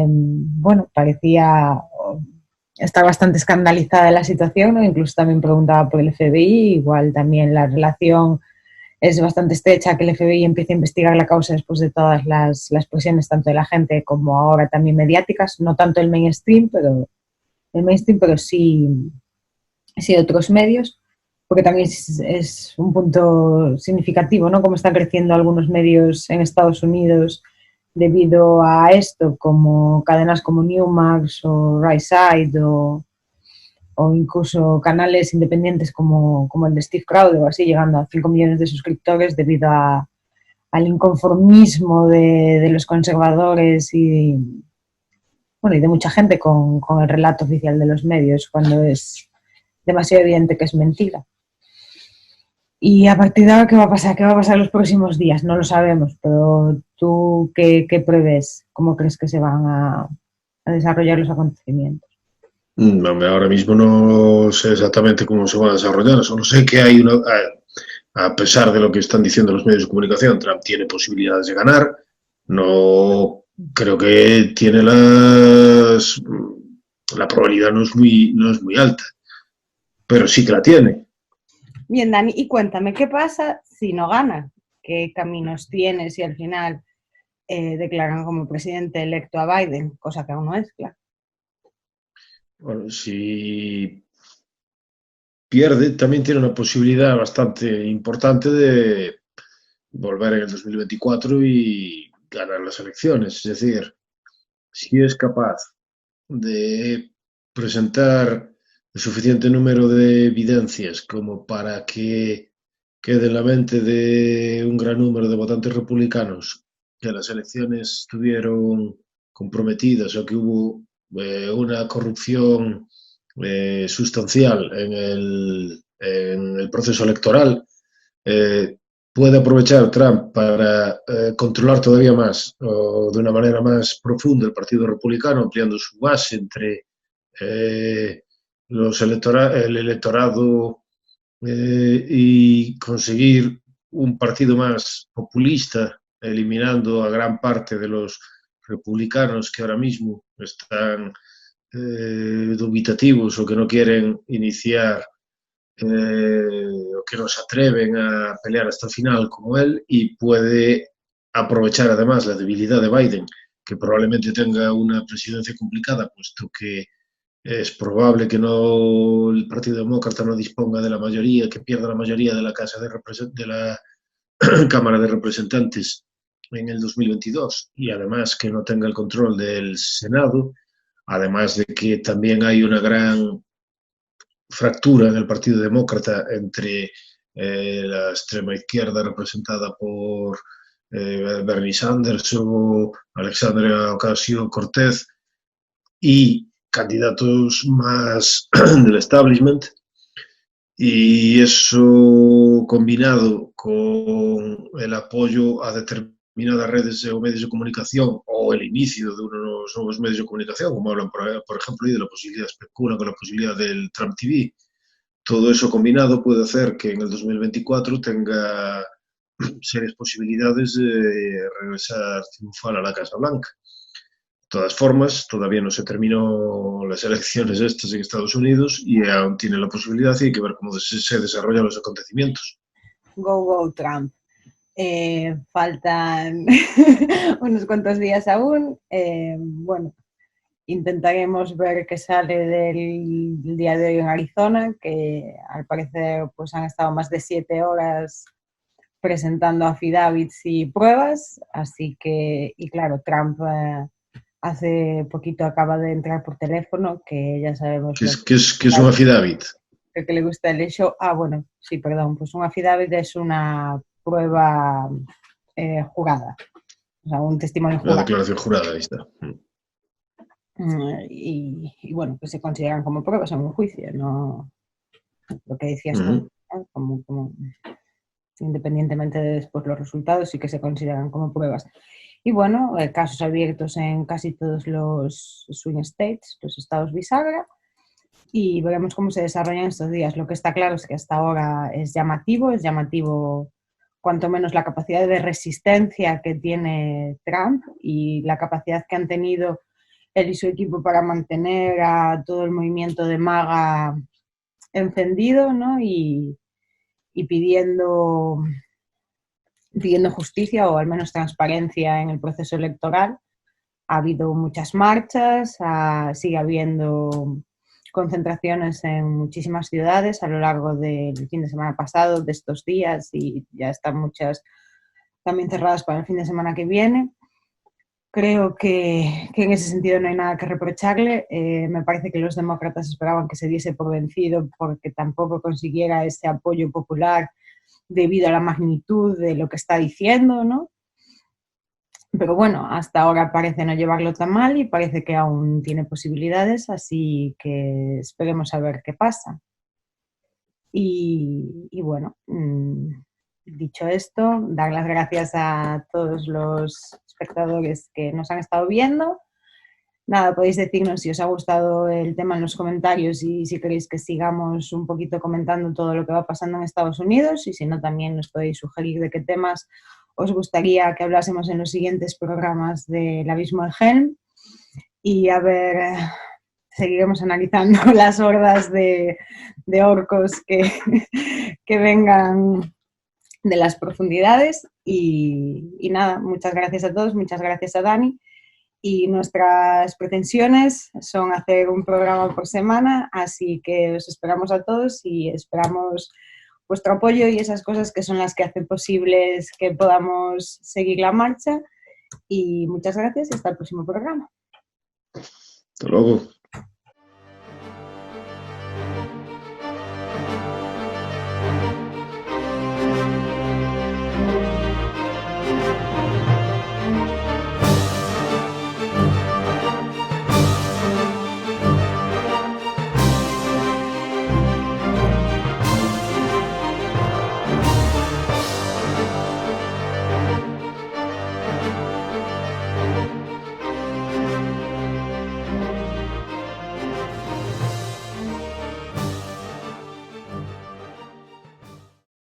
bueno, parecía estar bastante escandalizada de la situación, ¿no? Incluso también preguntaba por el FBI, igual también la relación es bastante estrecha, que el FBI empiece a investigar la causa después de todas las presiones, tanto de la gente como ahora también mediáticas, no tanto el mainstream, pero sí otros medios, porque también es un punto significativo, ¿no? Cómo están creciendo algunos medios en Estados Unidos debido a esto, como cadenas como Newmax o Rightside o incluso canales independientes como el de Steve Crowder o así, llegando a 5 millones de suscriptores debido al inconformismo de los conservadores bueno, y de mucha gente con el relato oficial de los medios, cuando es demasiado evidente que es mentira. Y a partir de ahora, ¿qué va a pasar? ¿Qué va a pasar los próximos días? No lo sabemos, pero tú, ¿qué prevés? ¿Cómo crees que se van a desarrollar los acontecimientos? Hombre, ahora mismo no sé exactamente cómo se va a desarrollar, solo sé que hay una, a pesar de lo que están diciendo los medios de comunicación, Trump tiene posibilidades de ganar, no creo que tiene la probabilidad no es muy alta, pero sí que la tiene. Bien, Dani, y cuéntame, ¿qué pasa si no gana? ¿Qué caminos tiene si al final declaran como presidente electo a Biden? Cosa que aún no es, claro. Bueno, si pierde, también tiene una posibilidad bastante importante de volver en el 2024 y ganar las elecciones. Es decir, si es capaz de presentar el suficiente número de evidencias como para que quede en la mente de un gran número de votantes republicanos que las elecciones estuvieron comprometidas o que hubo una corrupción sustancial en el proceso electoral, eh, puede aprovechar Trump para controlar todavía más o de una manera más profunda el Partido Republicano, ampliando su base entre eh, el electorado y conseguir un partido más populista, eliminando a gran parte de los republicanos que ahora mismo están dubitativos o que no quieren iniciar o que no se atreven a pelear hasta el final como él, y puede aprovechar además la debilidad de Biden, que probablemente tenga una presidencia complicada, puesto que es probable que no el Partido Demócrata no disponga de la mayoría, que pierda la mayoría de la de la Cámara de Representantes en el 2022, y además que no tenga el control del Senado, además de que también hay una gran fractura en el Partido Demócrata entre la extrema izquierda representada por Bernie Sanders o Alexandria Ocasio-Cortez y candidatos más del establishment, y eso combinado con el apoyo a determinadas redes o medios de comunicación o el inicio de unos nuevos medios de comunicación, como hablan por ejemplo, y de la posibilidad, especulan con la posibilidad del Trump TV. Todo eso combinado puede hacer que en el 2024 tenga serias posibilidades de regresar triunfal a la Casa Blanca. De todas formas, todavía no se terminó las elecciones estas en Estados Unidos y aún tiene la posibilidad y hay que ver cómo se desarrollan los acontecimientos. Go, go, Trump. Faltan unos cuantos días aún. Bueno, intentaremos ver qué sale del día de hoy en Arizona, que al parecer pues han estado más de 7 horas presentando affidavits y pruebas, así que, y claro, Trump hace poquito acaba de entrar por teléfono, que ya sabemos ¿Qué es un affidavit? que le gusta el hecho. Ah, bueno, sí, perdón, pues un affidavit es una prueba jurada, o sea, un testimonio Una jurado. declaración jurada, ahí está. Y bueno, pues se consideran como pruebas en un juicio, no lo que decías tú, ¿no? Como independientemente de después los resultados, sí que se consideran como pruebas. Y bueno, casos abiertos en casi todos los swing states, los estados bisagra, y veremos cómo se desarrollan estos días. Lo que está claro es que hasta ahora es llamativo cuanto menos la capacidad de resistencia que tiene Trump y la capacidad que han tenido él y su equipo para mantener a todo el movimiento de MAGA encendido, ¿no? Y pidiendo justicia o al menos transparencia en el proceso electoral. Ha habido muchas marchas, sigue habiendo concentraciones en muchísimas ciudades a lo largo del fin de semana pasado, de estos días, y ya están muchas también cerradas para el fin de semana que viene. Creo que en ese sentido no hay nada que reprocharle. Me parece que los demócratas esperaban que se diese por vencido porque tampoco consiguiera ese apoyo popular debido a la magnitud de lo que está diciendo, ¿no? Pero bueno, hasta ahora parece no llevarlo tan mal y parece que aún tiene posibilidades, así que esperemos a ver qué pasa. Y bueno, dicho esto, dar las gracias a todos los espectadores que nos han estado viendo. Nada, podéis decirnos si os ha gustado el tema en los comentarios y si queréis que sigamos un poquito comentando todo lo que va pasando en Estados Unidos, y si no, también nos podéis sugerir de qué temas os gustaría que hablásemos en los siguientes programas del Abismo de Helm. Y a ver, seguiremos analizando las hordas de orcos que vengan de las profundidades. Y nada, muchas gracias a todos, muchas gracias a Dani. Y nuestras pretensiones son hacer un programa por semana, así que os esperamos a todos y esperamos vuestro apoyo y esas cosas que son las que hacen posibles que podamos seguir la marcha. Y muchas gracias y hasta el próximo programa. Hasta luego.